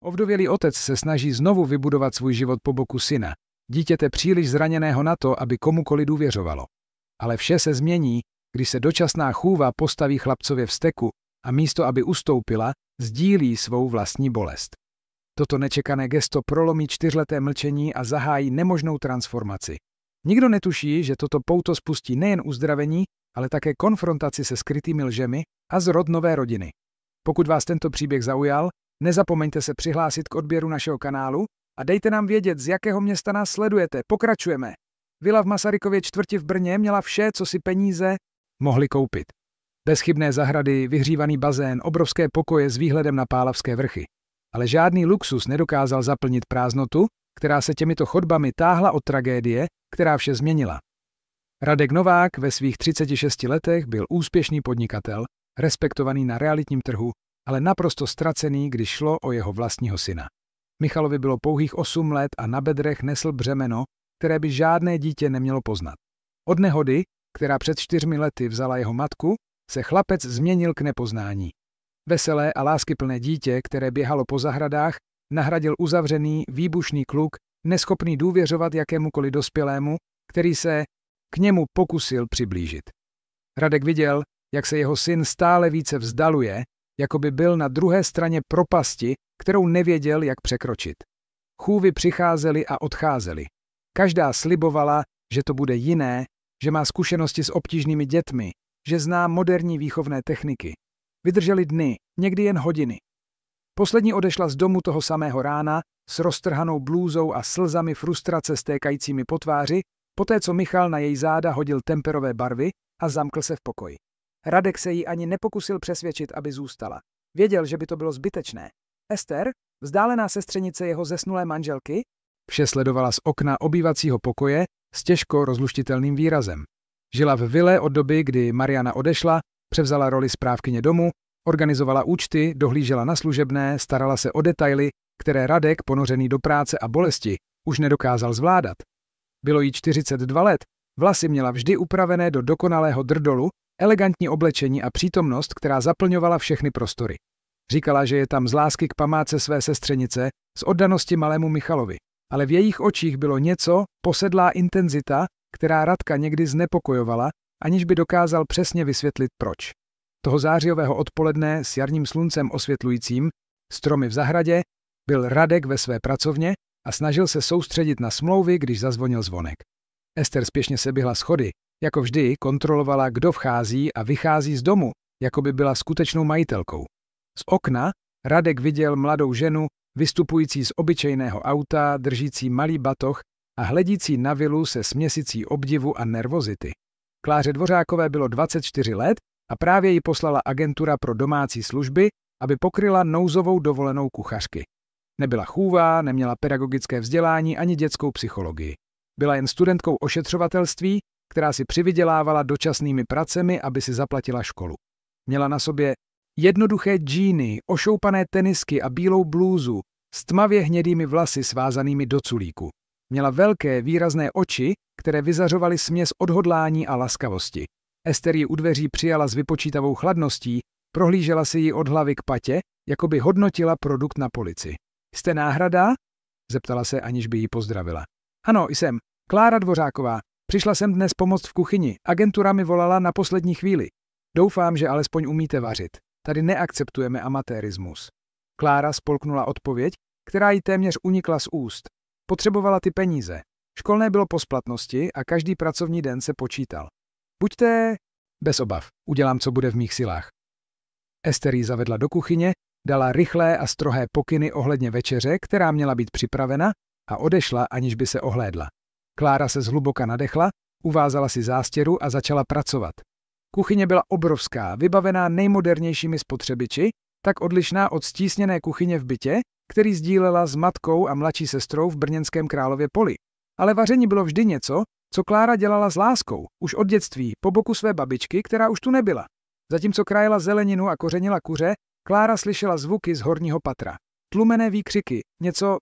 Ovdovělý otec se snaží znovu vybudovat svůj život po boku syna, dítěte příliš zraněného na to, aby komukoli důvěřovalo. Ale vše se změní, když se dočasná chůva postaví chlapcově vzteku a místo, aby ustoupila, sdílí svou vlastní bolest. Toto nečekané gesto prolomí 4leté mlčení a zahájí nemožnou transformaci. Nikdo netuší, že toto pouto spustí nejen uzdravení, ale také konfrontaci se skrytými lžemi a zrod nové rodiny. Pokud vás tento příběh zaujal, nezapomeňte se přihlásit k odběru našeho kanálu a dejte nám vědět, z jakého města nás sledujete. Pokračujeme. Vila v Masarykově čtvrti v Brně měla vše, co si peníze mohly koupit. Bezchybné zahrady, vyhřívaný bazén, obrovské pokoje s výhledem na Pálavské vrchy. Ale žádný luxus nedokázal zaplnit prázdnotu, která se těmito chodbami táhla od tragédie, která vše změnila. Radek Novák ve svých 36 letech byl úspěšný podnikatel, respektovaný na realitním trhu, ale naprosto ztracený, když šlo o jeho vlastního syna. Michalovi bylo pouhých 8 let a na bedrech nesl břemeno, které by žádné dítě nemělo poznat. Od nehody, která před 4 lety vzala jeho matku, se chlapec změnil k nepoznání. Veselé a láskyplné dítě, které běhalo po zahradách, nahradil uzavřený, výbušný kluk, neschopný důvěřovat jakémukoliv dospělému, který se k němu pokusil přiblížit. Radek viděl, jak se jeho syn stále více vzdaluje, jako by byl na druhé straně propasti, kterou nevěděl, jak překročit. Chůvy přicházely a odcházely. Každá slibovala, že to bude jiné, že má zkušenosti s obtížnými dětmi, že zná moderní výchovné techniky. Vydrželi dny, někdy jen hodiny. Poslední odešla z domu toho samého rána s roztrhanou blůzou a slzami frustrace stékajícími po tváři, poté co Michal na její záda hodil temperové barvy a zamkl se v pokoji. Radek se jí ani nepokusil přesvědčit, aby zůstala. Věděl, že by to bylo zbytečné. Ester, vzdálená sestřenice jeho zesnulé manželky, vše sledovala z okna obývacího pokoje s těžko rozluštitelným výrazem. Žila v vile od doby, kdy Mariana odešla, převzala roli správkyně domu, organizovala účty, dohlížela na služebné, starala se o detaily, které Radek, ponořený do práce a bolesti, už nedokázal zvládat. Bylo jí 42 let, vlasy měla vždy upravené do dokonalého drdolu, elegantní oblečení a přítomnost, která zaplňovala všechny prostory. Říkala, že je tam z lásky k památce své sestřenice, z oddanosti malému Michalovi, ale v jejich očích bylo něco, posedlá intenzita, která Radka někdy znepokojovala, aniž by dokázal přesně vysvětlit proč. Toho zářijového odpoledne s jarním sluncem osvětlujícím, stromy v zahradě, byl Radek ve své pracovně a snažil se soustředit na smlouvy, když zazvonil zvonek. Ester spěšně se běhla schody, jako vždy kontrolovala, kdo vchází a vychází z domu, jako by byla skutečnou majitelkou. Z okna Radek viděl mladou ženu, vystupující z obyčejného auta, držící malý batoh a hledící na vilu se směsicí obdivu a nervozity. Kláře Dvořákové bylo 24 let a právě ji poslala agentura pro domácí služby, aby pokryla nouzovou dovolenou kuchařky. Nebyla chůva, neměla pedagogické vzdělání ani dětskou psychologii. Byla jen studentkou ošetřovatelství, která si přivydělávala dočasnými pracemi, aby si zaplatila školu. Měla na sobě jednoduché džíny, ošoupané tenisky a bílou blůzu s tmavě hnědými vlasy svázanými do culíku. Měla velké, výrazné oči, které vyzařovaly směs odhodlání a laskavosti. Ester ji u dveří přijala s vypočítavou chladností, prohlížela si ji od hlavy k patě, jako by hodnotila produkt na polici. Jste náhrada? Zeptala se, aniž by ji pozdravila. Ano, jsem. Klára Dvořáková. Přišla jsem dnes pomoct v kuchyni. Agentura mi volala na poslední chvíli. Doufám, že alespoň umíte vařit. Tady neakceptujeme amatérismus. Klára spolknula odpověď, která jí téměř unikla z úst. Potřebovala ty peníze. Školné bylo po splatnosti a každý pracovní den se počítal. Buďte bez obav, udělám, co bude v mých silách. Ester ji zavedla do kuchyně, dala rychlé a strohé pokyny ohledně večeře, která měla být připravena, a odešla, aniž by se ohlédla. Klára se zhluboka nadechla, uvázala si zástěru a začala pracovat. Kuchyně byla obrovská, vybavená nejmodernějšími spotřebiči, tak odlišná od stísněné kuchyně v bytě, který sdílela s matkou a mladší sestrou v brněnském Králově Poli. Ale vaření bylo vždy něco, co Klára dělala s láskou, už od dětství, po boku své babičky, která už tu nebyla. Zatímco krájela zeleninu a kořenila kuře, Klára slyšela zvuky z horního patra. Tlumené výkřiky, něco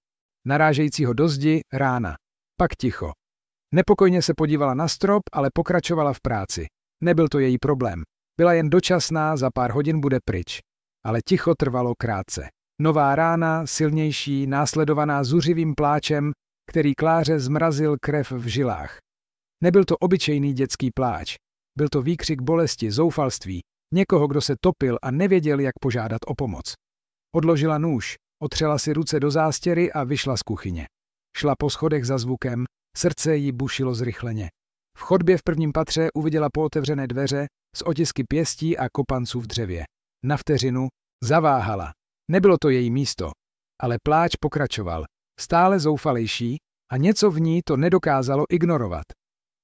narážejícího do zdi, rána. Pak ticho. Nepokojně se podívala na strop, ale pokračovala v práci. Nebyl to její problém. Byla jen dočasná, za pár hodin bude pryč. Ale ticho trvalo krátce. Nová rána, silnější, následovaná zuřivým pláčem, který Kláře zmrazil krev v žilách. Nebyl to obyčejný dětský pláč. Byl to výkřik bolesti, zoufalství, někoho, kdo se topil a nevěděl, jak požádat o pomoc. Odložila nůž, otřela si ruce do zástěry a vyšla z kuchyně. Šla po schodech za zvukem, srdce jí bušilo zrychleně. V chodbě v prvním patře uviděla pootevřené dveře s otisky pěstí a kopanců v dřevě. Na vteřinu zaváhala. Nebylo to její místo, ale pláč pokračoval, stále zoufalejší a něco v ní to nedokázalo ignorovat.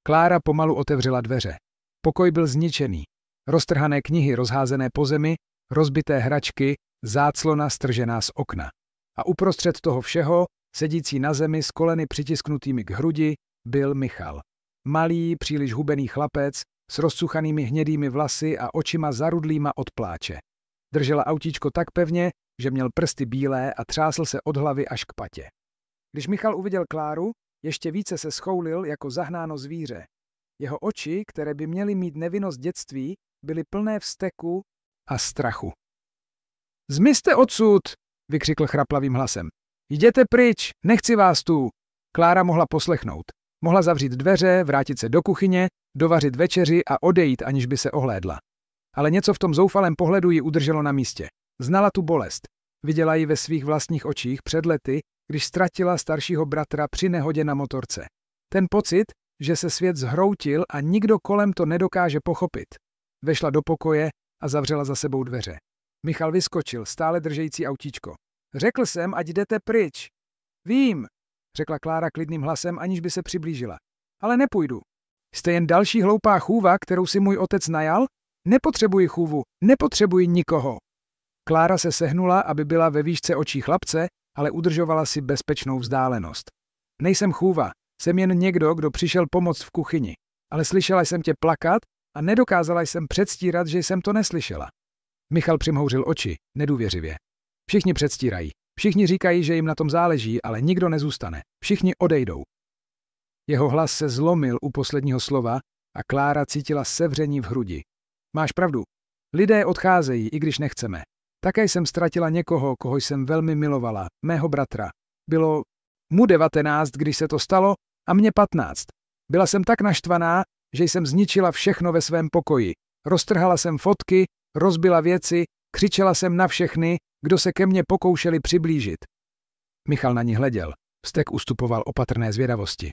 Klára pomalu otevřela dveře. Pokoj byl zničený. Roztrhané knihy rozházené po zemi, rozbité hračky, záclona stržená z okna. A uprostřed toho všeho, sedící na zemi s koleny přitisknutými k hrudi, byl Michal. Malý, příliš hubený chlapec s rozcuchanými hnědými vlasy a očima zarudlýma od pláče. Držela autíčko tak pevně, že měl prsty bílé a třásl se od hlavy až k patě. Když Michal uviděl Kláru, ještě více se schoulil jako zahnáno zvíře. Jeho oči, které by měly mít nevinnost dětství, byly plné vzteku a strachu. Zmizte odsud, vykřikl chraplavým hlasem. Jděte pryč, nechci vás tu. Klára mohla poslechnout. Mohla zavřít dveře, vrátit se do kuchyně, dovařit večeři a odejít, aniž by se ohlédla. Ale něco v tom zoufalém pohledu ji udrželo na místě. Znala tu bolest. Viděla ji ve svých vlastních očích před lety, když ztratila staršího bratra při nehodě na motorce. Ten pocit, že se svět zhroutil a nikdo kolem to nedokáže pochopit. Vešla do pokoje a zavřela za sebou dveře. Michal vyskočil, stále držející autíčko. Řekl jsem, ať jdete pryč. Vím, řekla Klára klidným hlasem, aniž by se přiblížila. Ale nepůjdu. Jste jen další hloupá chůva, kterou si můj otec najal? Nepotřebuji chůvu, nepotřebuji nikoho. Klára se sehnula, aby byla ve výšce očí chlapce, ale udržovala si bezpečnou vzdálenost. Nejsem chůva, jsem jen někdo, kdo přišel pomoct v kuchyni, ale slyšela jsem tě plakat a nedokázala jsem předstírat, že jsem to neslyšela. Michal přimhouřil oči, nedůvěřivě. Všichni předstírají, všichni říkají, že jim na tom záleží, ale nikdo nezůstane, všichni odejdou. Jeho hlas se zlomil u posledního slova a Klára cítila sevření v hrudi. Máš pravdu, lidé odcházejí, i když nechceme. Také jsem ztratila někoho, koho jsem velmi milovala, mého bratra. Bylo mu 19, když se to stalo, a mě 15. Byla jsem tak naštvaná, že jsem zničila všechno ve svém pokoji. Roztrhala jsem fotky, rozbila věci, křičela jsem na všechny, kdo se ke mně pokoušeli přiblížit. Michal na ní hleděl, vztek ustupoval opatrné zvědavosti.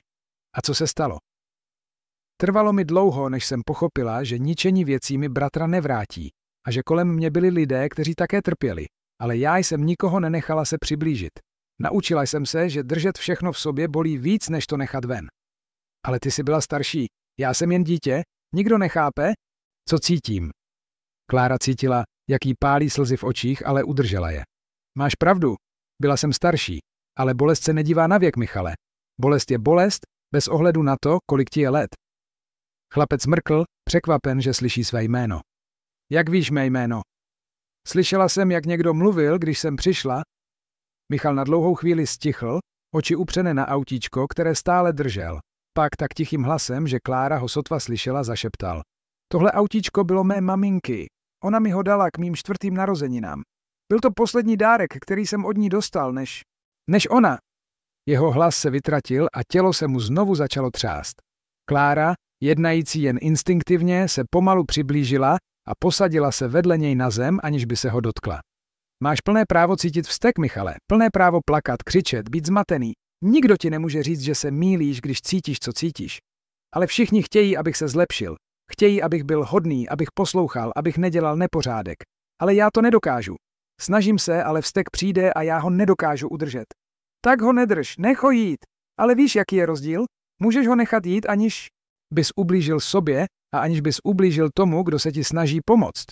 A co se stalo? Trvalo mi dlouho, než jsem pochopila, že ničení věcí mi bratra nevrátí a že kolem mě byli lidé, kteří také trpěli, ale já jsem nikoho nenechala se přiblížit. Naučila jsem se, že držet všechno v sobě bolí víc, než to nechat ven. Ale ty jsi byla starší, já jsem jen dítě, nikdo nechápe, co cítím. Klára cítila, jak jí pálí slzy v očích, ale udržela je. Máš pravdu, byla jsem starší, ale bolest se nedívá na věk, Michale. Bolest je bolest, bez ohledu na to, kolik ti je let. Chlapec mrkl, překvapen, že slyší své jméno. Jak víš mé jméno? Slyšela jsem, jak někdo mluvil, když jsem přišla. Michal na dlouhou chvíli stichl, oči upřené na autíčko, které stále držel. Pak tak tichým hlasem, že Klára ho sotva slyšela, zašeptal. Tohle autíčko bylo mé maminky. Ona mi ho dala k mým 4. narozeninám. Byl to poslední dárek, který jsem od ní dostal, než ona. Jeho hlas se vytratil a tělo se mu znovu začalo třást. Klára, jednající jen instinktivně, se pomalu přiblížila a posadila se vedle něj na zem, aniž by se ho dotkla. Máš plné právo cítit vztek, Michale, plné právo plakat, křičet, být zmatený. Nikdo ti nemůže říct, že se mýlíš, když cítíš, co cítíš. Ale všichni chtějí, abych se zlepšil. Chtějí, abych byl hodný, abych poslouchal, abych nedělal nepořádek. Ale já to nedokážu. Snažím se, ale vztek přijde a já ho nedokážu udržet. Tak ho nedrž, nech ho jít. Ale víš, jaký je rozdíl? Můžeš ho nechat jít, aniž bys ublížil sobě a aniž bys ublížil tomu, kdo se ti snaží pomoct.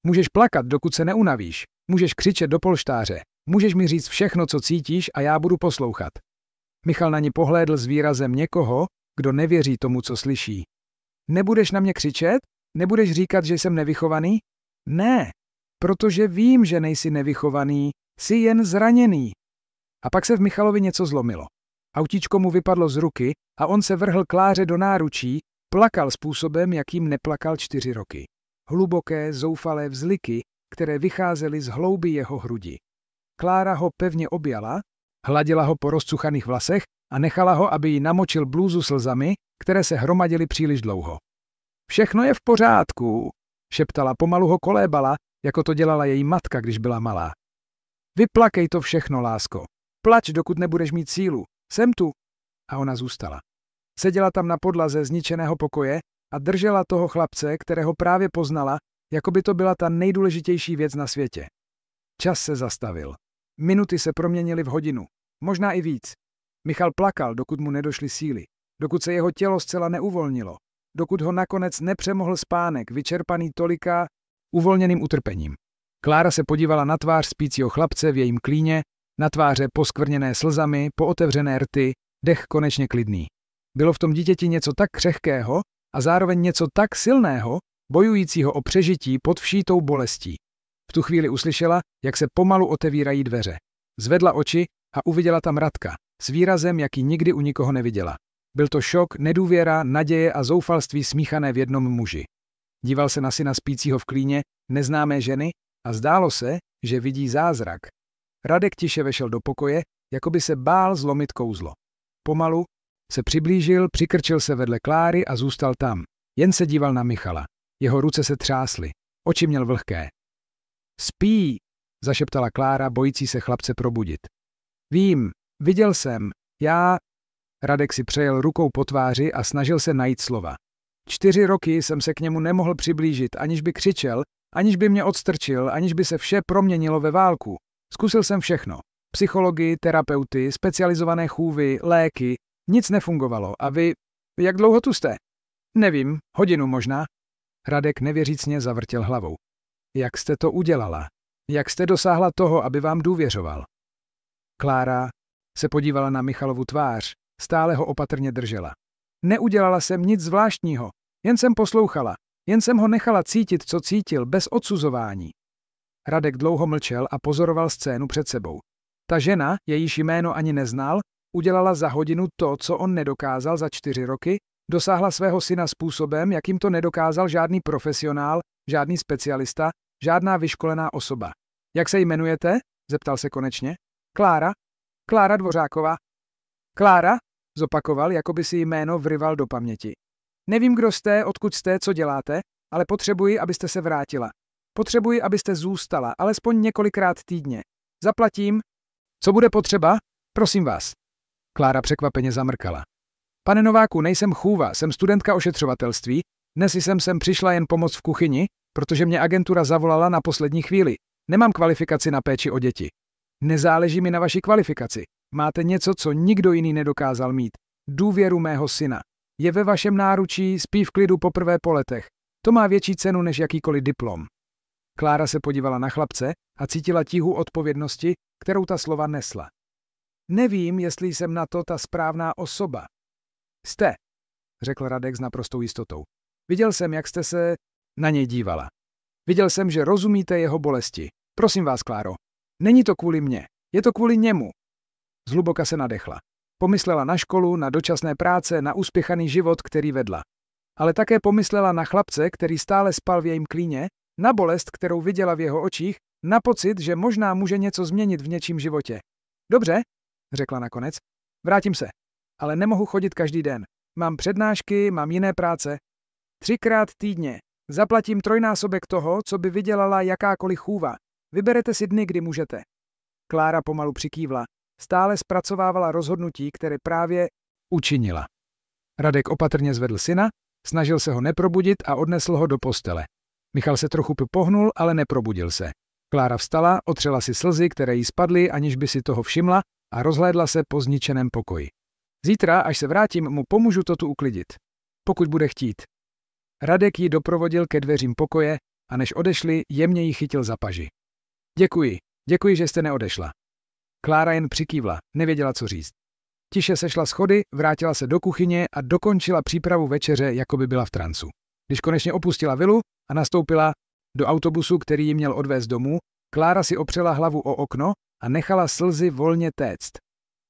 Můžeš plakat, dokud se neunavíš. Můžeš křičet do polštáře. Můžeš mi říct všechno, co cítíš, a já budu poslouchat. Michal na ní pohlédl s výrazem někoho, kdo nevěří tomu, co slyší. Nebudeš na mě křičet? Nebudeš říkat, že jsem nevychovaný? Ne, protože vím, že nejsi nevychovaný, jsi jen zraněný. A pak se v Michalovi něco zlomilo. Autíčko mu vypadlo z ruky a on se vrhl Kláře do náručí, plakal způsobem, jakým neplakal 4 roky. Hluboké, zoufalé vzliky, které vycházely z hlouby jeho hrudi. Klára ho pevně objala, hladila ho po rozcuchaných vlasech a nechala ho, aby jí namočil blůzu slzami, které se hromadily příliš dlouho. Všechno je v pořádku, šeptala, pomalu ho kolébala, jako to dělala její matka, když byla malá. Vyplakej to všechno, lásko. Plač, dokud nebudeš mít sílu. Jsem tu. A ona zůstala. Seděla tam na podlaze zničeného pokoje a držela toho chlapce, kterého právě poznala, jako by to byla ta nejdůležitější věc na světě. Čas se zastavil. Minuty se proměnily v hodinu. Možná i víc. Michal plakal, dokud mu nedošly síly. Dokud se jeho tělo zcela neuvolnilo. Dokud ho nakonec nepřemohl spánek, vyčerpaný tolika uvolněným utrpením. Klára se podívala na tvář spícího chlapce v jejím klíně, na tváře poskvrněné slzami, pootevřené rty, dech konečně klidný. Bylo v tom dítěti něco tak křehkého a zároveň něco tak silného, bojujícího o přežití pod všítou bolestí. V tu chvíli uslyšela, jak se pomalu otevírají dveře. Zvedla oči a uviděla tam Radka, s výrazem, jaký nikdy u nikoho neviděla. Byl to šok, nedůvěra, naděje a zoufalství smíchané v jednom muži. Díval se na syna spícího v klíně, neznámé ženy, a zdálo se, že vidí zázrak. Radek tiše vešel do pokoje, jako by se bál zlomit kouzlo. Pomalu se přiblížil, přikrčil se vedle Kláry a zůstal tam. Jen se díval na Michala. Jeho ruce se třásly. Oči měl vlhké. Spí, zašeptala Klára, bojící se chlapce probudit. Vím, viděl jsem, já... Radek si přejel rukou po tváři a snažil se najít slova. 4 roky jsem se k němu nemohl přiblížit, aniž by křičel, aniž by mě odstrčil, aniž by se vše proměnilo ve válku. Zkusil jsem všechno. Psychologii, terapeuty, specializované chůvy, léky. Nic nefungovalo. A vy... Jak dlouho tu jste? Nevím, hodinu možná. Radek nevěřícně zavrtěl hlavou. Jak jste to udělala? Jak jste dosáhla toho, aby vám důvěřoval? Klára se podívala na Michalovu tvář, stále ho opatrně držela. Neudělala jsem nic zvláštního, jen jsem poslouchala, jen jsem ho nechala cítit, co cítil, bez odsuzování. Radek dlouho mlčel a pozoroval scénu před sebou. Ta žena, jejíž jméno ani neznal, udělala za hodinu to, co on nedokázal za 4 roky, dosáhla svého syna způsobem, jakým to nedokázal žádný profesionál, žádný specialista, žádná vyškolená osoba. Jak se jmenujete? Zeptal se konečně. Klára? Klára Dvořáková. Klára? Zopakoval, jako by si jméno vryval do paměti. Nevím, kdo jste, odkud jste, co děláte, ale potřebuji, abyste se vrátila. Potřebuji, abyste zůstala, alespoň několikrát týdně. Zaplatím. Co bude potřeba? Prosím vás. Klára překvapeně zamrkala. Pane Nováku, nejsem chůva, jsem studentka ošetřovatelství. Dnes jsem sem přišla jen pomoct v kuchyni, protože mě agentura zavolala na poslední chvíli. Nemám kvalifikaci na péči o děti. Nezáleží mi na vaší kvalifikaci. Máte něco, co nikdo jiný nedokázal mít. Důvěru mého syna. Je ve vašem náručí, spí v klidu poprvé po letech. To má větší cenu než jakýkoliv diplom. Klára se podívala na chlapce a cítila tíhu odpovědnosti, kterou ta slova nesla. Nevím, jestli jsem na to ta správná osoba. Jste, řekl Radek s naprostou jistotou. Viděl jsem, jak jste se na něj dívala. Viděl jsem, že rozumíte jeho bolesti. Prosím vás, Kláro, není to kvůli mně, je to kvůli němu. Zhluboka se nadechla. Pomyslela na školu, na dočasné práce, na uspěchaný život, který vedla. Ale také pomyslela na chlapce, který stále spal v jejím klíně, na bolest, kterou viděla v jeho očích, na pocit, že možná může něco změnit v něčím životě. Dobře, řekla nakonec, vrátím se, ale nemohu chodit každý den. Mám přednášky, mám jiné práce. 3krát týdně. Zaplatím 3násobek toho, co by vydělala jakákoliv chůva. Vyberete si dny, kdy můžete. Klára pomalu přikývla. Stále zpracovávala rozhodnutí, které právě učinila. Radek opatrně zvedl syna, snažil se ho neprobudit a odnesl ho do postele. Michal se trochu pohnul, ale neprobudil se. Klára vstala, otřela si slzy, které jí spadly, aniž by si toho všimla, a rozhlédla se po zničeném pokoji. Zítra, až se vrátím, mu pomůžu to tu uklidit. Pokud bude chtít. Radek ji doprovodil ke dveřím pokoje a než odešli, jemně ji chytil za paži. Děkuji, že jste neodešla. Klára jen přikývla, nevěděla, co říct. Tiše sešla schody, vrátila se do kuchyně a dokončila přípravu večeře, jako by byla v trancu. Když konečně opustila vilu a nastoupila do autobusu, který ji měl odvést domů, Klára si opřela hlavu o okno a nechala slzy volně téct.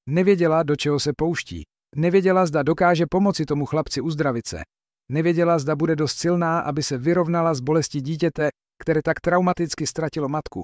Nevěděla, do čeho se pouští. Nevěděla, zda dokáže pomoci tomu chlapci uzdravit se. Nevěděla, zda bude dost silná, aby se vyrovnala s bolestí dítěte, které tak traumaticky ztratilo matku.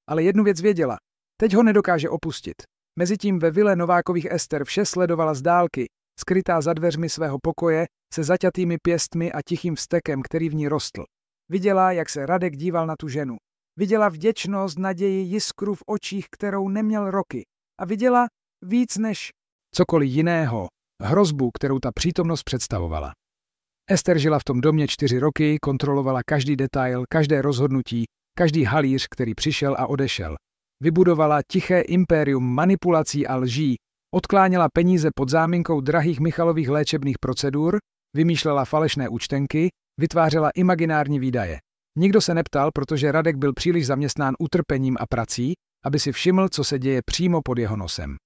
Ale jednu věc věděla. Teď ho nedokáže opustit. Mezitím ve vile Novákových Ester vše sledovala z dálky, skrytá za dveřmi svého pokoje, se zaťatými pěstmi a tichým vztekem, který v ní rostl. Viděla, jak se Radek díval na tu ženu. Viděla vděčnost, naději, jiskru v očích, kterou neměl roky. A viděla víc než cokoliv jiného, hrozbu, kterou ta přítomnost představovala. Ester žila v tom domě 4 roky, kontrolovala každý detail, každé rozhodnutí, každý halíř, který přišel a odešel. Vybudovala tiché impérium manipulací a lží, odkláněla peníze pod záminkou drahých Michalových léčebných procedur, vymýšlela falešné účtenky, vytvářela imaginární výdaje. Nikdo se neptal, protože Radek byl příliš zaměstnán utrpením a prací, aby si všiml, co se děje přímo pod jeho nosem.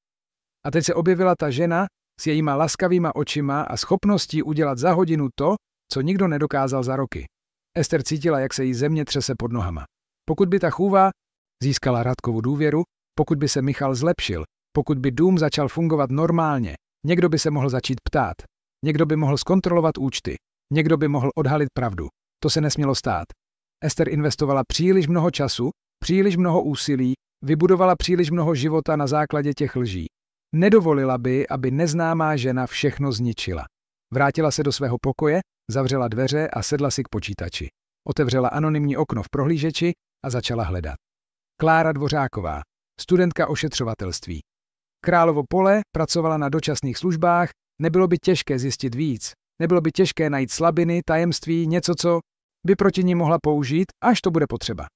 A teď se objevila ta žena s jejíma laskavýma očima a schopností udělat za hodinu to, co nikdo nedokázal za roky. Ester cítila, jak se jí země třese pod nohama. Pokud by ta chůva získala Radkovu důvěru, pokud by se Michal zlepšil, pokud by dům začal fungovat normálně, někdo by se mohl začít ptát, někdo by mohl zkontrolovat účty, někdo by mohl odhalit pravdu. To se nesmělo stát. Ester investovala příliš mnoho času, příliš mnoho úsilí, vybudovala příliš mnoho života na základě těch lží. Nedovolila by, aby neznámá žena všechno zničila. Vrátila se do svého pokoje, zavřela dveře a sedla si k počítači. Otevřela anonymní okno v prohlížeči a začala hledat. Klára Dvořáková, studentka ošetřovatelství. Královo Pole, pracovala na dočasných službách, nebylo by těžké zjistit víc, nebylo by těžké najít slabiny, tajemství, něco, co by proti ní mohla použít, až to bude potřeba.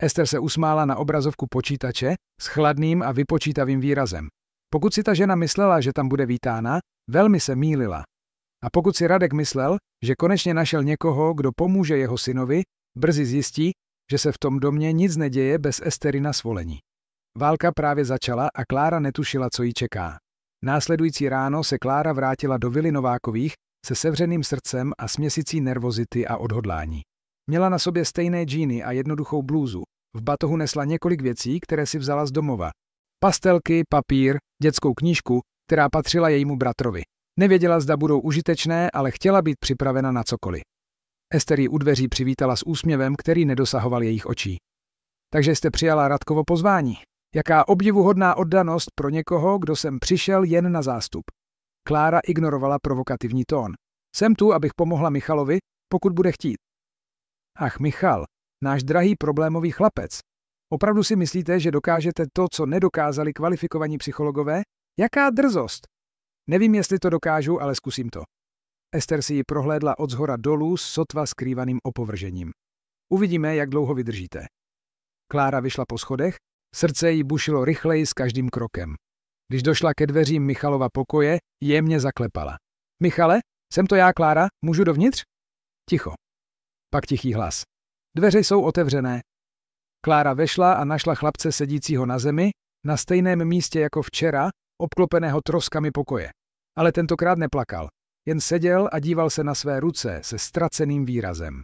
Ester se usmála na obrazovku počítače s chladným a vypočítavým výrazem. Pokud si ta žena myslela, že tam bude vítána, velmi se mýlila. A pokud si Radek myslel, že konečně našel někoho, kdo pomůže jeho synovi, brzy zjistí, že se v tom domě nic neděje bez Estery na svolení. Válka právě začala a Klára netušila, co jí čeká. Následující ráno se Klára vrátila do vily Novákových se sevřeným srdcem a směsicí nervozity a odhodlání. Měla na sobě stejné džíny a jednoduchou blůzu. V batohu nesla několik věcí, které si vzala z domova. Pastelky, papír, dětskou knížku, která patřila jejímu bratrovi. Nevěděla, zda budou užitečné, ale chtěla být připravena na cokoliv. Ester ji u dveří přivítala s úsměvem, který nedosahoval jejich očí. Takže jste přijala Radkovo pozvání. Jaká obdivuhodná oddanost pro někoho, kdo sem přišel jen na zástup. Klára ignorovala provokativní tón. Jsem tu, abych pomohla Michalovi, pokud bude chtít. Ach, Michal, náš drahý problémový chlapec. Opravdu si myslíte, že dokážete to, co nedokázali kvalifikovaní psychologové? Jaká drzost! Nevím, jestli to dokážu, ale zkusím to. Ester si ji prohlédla odzhora dolů s sotva skrývaným opovržením. Uvidíme, jak dlouho vydržíte. Klára vyšla po schodech, srdce jí bušilo rychleji s každým krokem. Když došla ke dveřím Michalova pokoje, jemně zaklepala. Michale, jsem to já, Klára, můžu dovnitř? Ticho. Pak tichý hlas. Dveře jsou otevřené. Klára vešla a našla chlapce sedícího na zemi, na stejném místě jako včera, obklopeného troskami pokoje. Ale tentokrát neplakal. Jen seděl a díval se na své ruce se ztraceným výrazem.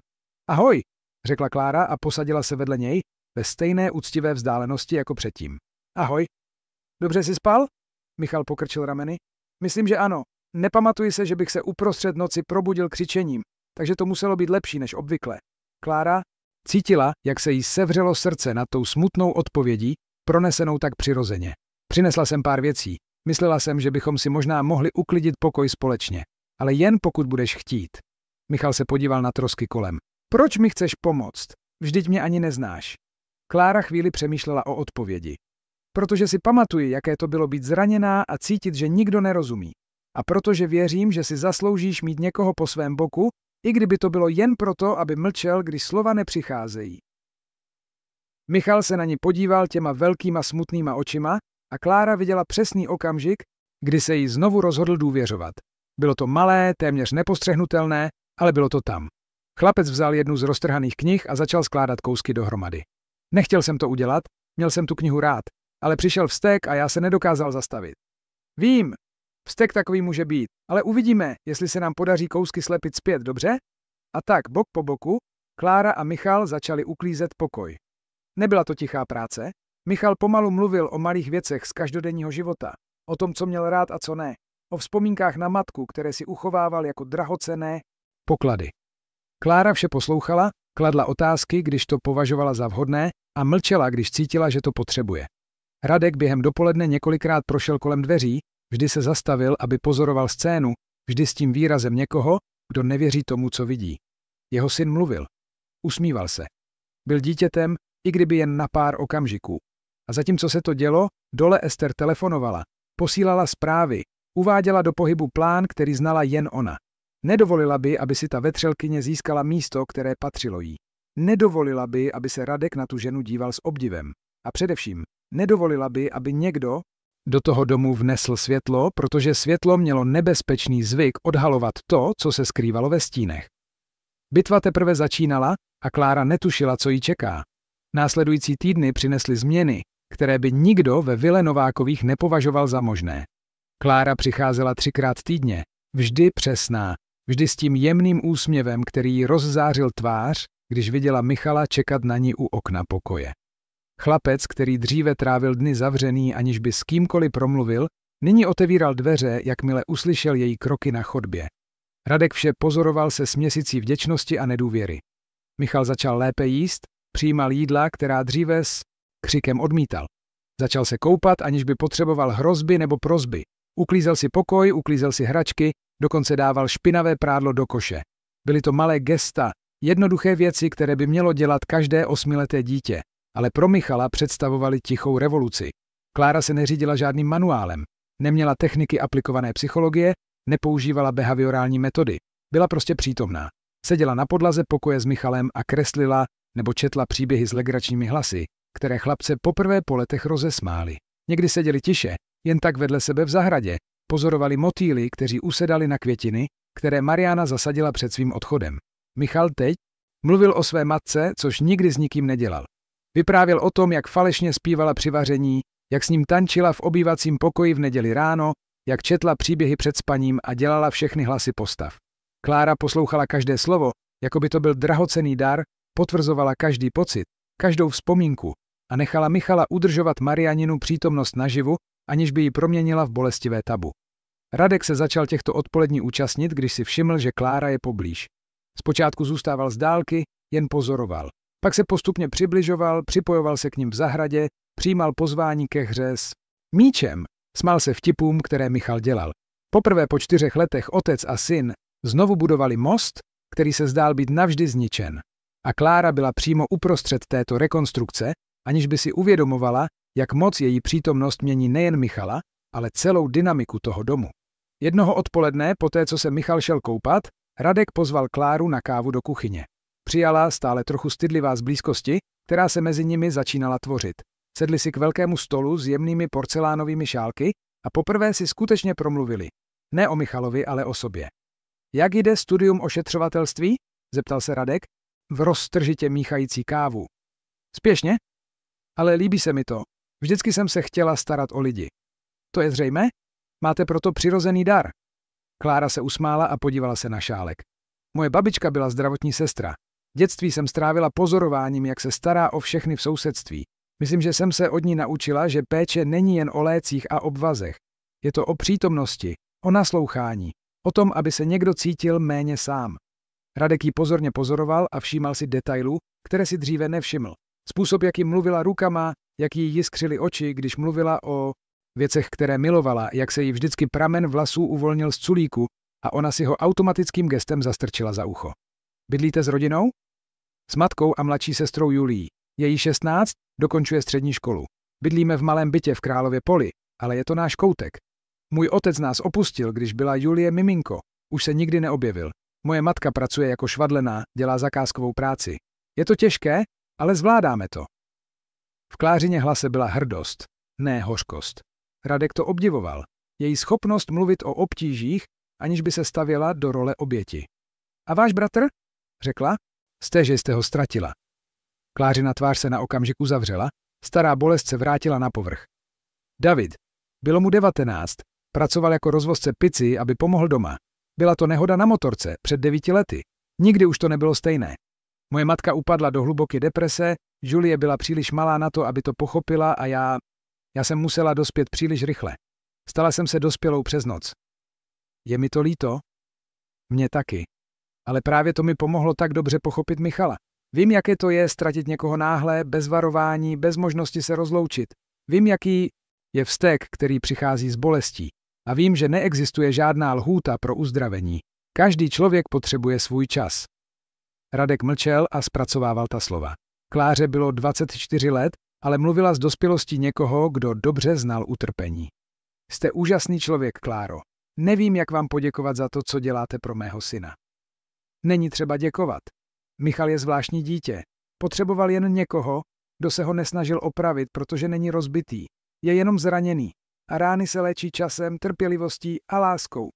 Ahoj, řekla Klára a posadila se vedle něj ve stejné úctivé vzdálenosti jako předtím. Ahoj. Dobře jsi spal? Michal pokrčil rameny. Myslím, že ano. Nepamatuji se, že bych se uprostřed noci probudil křičením, takže to muselo být lepší než obvykle. Klára cítila, jak se jí sevřelo srdce nad tou smutnou odpovědí, pronesenou tak přirozeně. Přinesla jsem pár věcí. Myslela jsem, že bychom si možná mohli uklidit pokoj společně. Ale jen pokud budeš chtít. Michal se podíval na trosky kolem. Proč mi chceš pomoct? Vždyť mě ani neznáš. Klára chvíli přemýšlela o odpovědi. Protože si pamatuji, jaké to bylo být zraněná a cítit, že nikdo nerozumí. A protože věřím, že si zasloužíš mít někoho po svém boku, i kdyby to bylo jen proto, aby mlčel, když slova nepřicházejí. Michal se na ní podíval těma velkýma smutnýma očima a Klára viděla přesný okamžik, kdy se jí znovu rozhodl důvěřovat. Bylo to malé, téměř nepostřehnutelné, ale bylo to tam. Chlapec vzal jednu z roztrhaných knih a začal skládat kousky dohromady. Nechtěl jsem to udělat, měl jsem tu knihu rád, ale přišel vztek a já se nedokázal zastavit. Vím, vztek takový může být, ale uvidíme, jestli se nám podaří kousky slepit zpět, dobře? A tak, bok po boku, Klára a Michal začali uklízet pokoj. Nebyla to tichá práce. Michal pomalu mluvil o malých věcech z každodenního života, o tom, co měl rád a co ne, o vzpomínkách na matku, které si uchovával jako drahocenné poklady. Klára vše poslouchala, kladla otázky, když to považovala za vhodné, a mlčela, když cítila, že to potřebuje. Radek během dopoledne několikrát prošel kolem dveří, vždy se zastavil, aby pozoroval scénu, vždy s tím výrazem někoho, kdo nevěří tomu, co vidí. Jeho syn mluvil. Usmíval se. Byl dítětem, i kdyby jen na pár okamžiků. A zatímco se to dělo, dole Ester telefonovala, posílala zprávy, uváděla do pohybu plán, který znala jen ona. Nedovolila by, aby si ta vetřelkyně získala místo, které patřilo jí. Nedovolila by, aby se Radek na tu ženu díval s obdivem. A především, nedovolila by, aby někdo do toho domu vnesl světlo, protože světlo mělo nebezpečný zvyk odhalovat to, co se skrývalo ve stínech. Bitva teprve začínala a Klára netušila, co jí čeká. Následující týdny přinesly změny, které by nikdo ve Vile Novákových nepovažoval za možné. Klára přicházela 3krát týdně, vždy přesná, vždy s tím jemným úsměvem, který jí rozzářil tvář, když viděla Michala čekat na ní u okna pokoje. Chlapec, který dříve trávil dny zavřený, aniž by s kýmkoliv promluvil, nyní otevíral dveře, jakmile uslyšel její kroky na chodbě. Radek vše pozoroval se směsicí vděčnosti a nedůvěry. Michal začal lépe jíst, přijímal jídla, která dříve s křikem odmítal. Začal se koupat, aniž by potřeboval hrozby nebo prosby. Uklízel si pokoj, uklízel si hračky, dokonce dával špinavé prádlo do koše. Byly to malé gesta, jednoduché věci, které by mělo dělat každé 8leté dítě, ale pro Michala představovaly tichou revoluci. Klára se neřídila žádným manuálem, neměla techniky aplikované psychologie, nepoužívala behaviorální metody. Byla prostě přítomná. Seděla na podlaze pokoje s Michalem a kreslila nebo četla příběhy s legračními hlasy, které chlapce poprvé po letech rozesmály. Někdy seděli tiše, jen tak vedle sebe v zahradě, pozorovali motýly, kteří usedali na květiny, které Mariana zasadila před svým odchodem. Michal teď mluvil o své matce, což nikdy s nikým nedělal. Vyprávěl o tom, jak falešně zpívala při vaření, jak s ním tančila v obývacím pokoji v neděli ráno, jak četla příběhy před spaním a dělala všechny hlasy postav. Klára poslouchala každé slovo, jako by to byl drahocenný dar, potvrzovala každý pocit, každou vzpomínku a nechala Michala udržovat Marianinu přítomnost naživu, aniž by ji proměnila v bolestivé tabu. Radek se začal těchto odpolední účastnit, když si všiml, že Klára je poblíž. Zpočátku zůstával z dálky, jen pozoroval. Pak se postupně přibližoval, připojoval se k ním v zahradě, přijímal pozvání ke hře s míčem, smál se vtipům, které Michal dělal. Poprvé po 4 letech otec a syn znovu budovali most, který se zdál být navždy zničen. A Klára byla přímo uprostřed této rekonstrukce, aniž by si uvědomovala, jak moc její přítomnost mění nejen Michala, ale celou dynamiku toho domu. Jednoho odpoledne, poté co se Michal šel koupat, Radek pozval Kláru na kávu do kuchyně. Přijala, stále trochu stydlivá z blízkosti, která se mezi nimi začínala tvořit. Sedli si k velkému stolu s jemnými porcelánovými šálky a poprvé si skutečně promluvili. Ne o Michalovi, ale o sobě. Jak jde studium ošetřovatelství? Zeptal se Radek, v roztržitě míchající kávu. Spěšně? Ale líbí se mi to. Vždycky jsem se chtěla starat o lidi. To je zřejmé? Máte proto přirozený dar. Klára se usmála a podívala se na šálek. Moje babička byla zdravotní sestra. Dětství jsem strávila pozorováním, jak se stará o všechny v sousedství. Myslím, že jsem se od ní naučila, že péče není jen o lécích a obvazech. Je to o přítomnosti, o naslouchání, o tom, aby se někdo cítil méně sám. Radek ji pozorně pozoroval a všímal si detailů, které si dříve nevšiml. Způsob, jak jí mluvila rukama, jak jí jiskřily oči, když mluvila o věcech, které milovala, jak se jí vždycky pramen vlasů uvolnil z culíku a ona si ho automatickým gestem zastrčila za ucho. Bydlíte s rodinou? S matkou a mladší sestrou Julií. Je jí 16, dokončuje střední školu. Bydlíme v malém bytě v Králově Poli, ale je to náš koutek. Můj otec nás opustil, když byla Julie miminko. Už se nikdy neobjevil. Moje matka pracuje jako švadlená, dělá zakázkovou práci. Je to těžké, ale zvládáme to. V Klářině hlase byla hrdost, ne hořkost. Radek to obdivoval. Její schopnost mluvit o obtížích, aniž by se stavěla do role oběti. A váš bratr? Řekla. Jste, že jste ho ztratila. Klářina tvář se na okamžik uzavřela, stará bolest se vrátila na povrch. David. Bylo mu 19, pracoval jako rozvozce pici, aby pomohl doma. Byla to nehoda na motorce před 9 lety. Nikdy už to nebylo stejné. Moje matka upadla do hluboké deprese, Julie byla příliš malá na to, aby to pochopila a já jsem musela dospět příliš rychle. Stala jsem se dospělou přes noc. Je mi to líto? Mně taky. Ale právě to mi pomohlo tak dobře pochopit Michala. Vím, jaké to je ztratit někoho náhle, bez varování, bez možnosti se rozloučit. Vím, jaký je vztek, který přichází z bolestí. A vím, že neexistuje žádná lhůta pro uzdravení. Každý člověk potřebuje svůj čas. Radek mlčel a zpracovával ta slova. Kláře bylo 24 let, ale mluvila z dospělosti někoho, kdo dobře znal utrpení. Jste úžasný člověk, Kláro. Nevím, jak vám poděkovat za to, co děláte pro mého syna. Není třeba děkovat. Michal je zvláštní dítě. Potřeboval jen někoho, kdo se ho nesnažil opravit, protože není rozbitý. Je jenom zraněný. A rány se léčí časem, trpělivostí a láskou.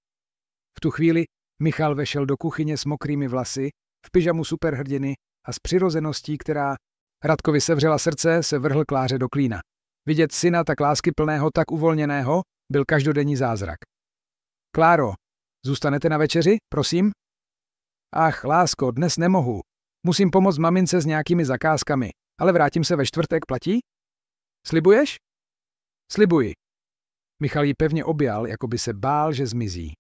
V tu chvíli Michal vešel do kuchyně s mokrými vlasy, v pyžamu superhrdiny a s přirozeností, která Radkovi sevřela srdce, se vrhl Kláře do klína. Vidět syna tak láskyplného, tak uvolněného, byl každodenní zázrak. Kláro, zůstanete na večeři, prosím? Ach, lásko, dnes nemohu. Musím pomoct mamince s nějakými zakázkami, ale vrátím se ve čtvrtek, platí? Slibuješ? Slibuji. Michal ji pevně objal, jako by se bál, že zmizí.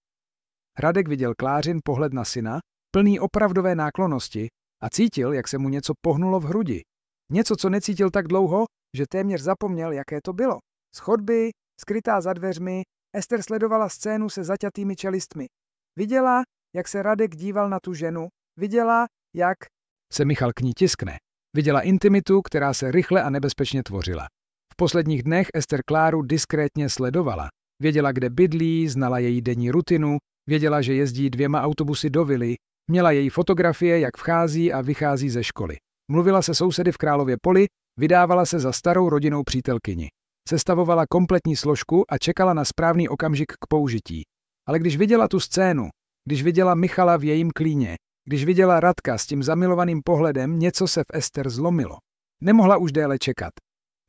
Radek viděl Klářin pohled na syna, plný opravdové náklonnosti, a cítil, jak se mu něco pohnulo v hrudi. Něco, co necítil tak dlouho, že téměř zapomněl, jaké to bylo. Z chodby, skrytá za dveřmi, Ester sledovala scénu se zaťatými čelistmi. Viděla, jak se Radek díval na tu ženu, viděla, jak se Michal k ní tiskne. Viděla intimitu, která se rychle a nebezpečně tvořila. V posledních dnech Ester Kláru diskrétně sledovala. Věděla, kde bydlí, znala její denní rutinu, věděla, že jezdí 2 autobusy do vily, měla její fotografie, jak vchází a vychází ze školy. Mluvila se sousedy v Králově Poli, vydávala se za starou rodinnou přítelkyni. Sestavovala kompletní složku a čekala na správný okamžik k použití. Ale když viděla tu scénu, když viděla Michala v jejím klíně, když viděla Radka s tím zamilovaným pohledem, něco se v Ester zlomilo. Nemohla už déle čekat.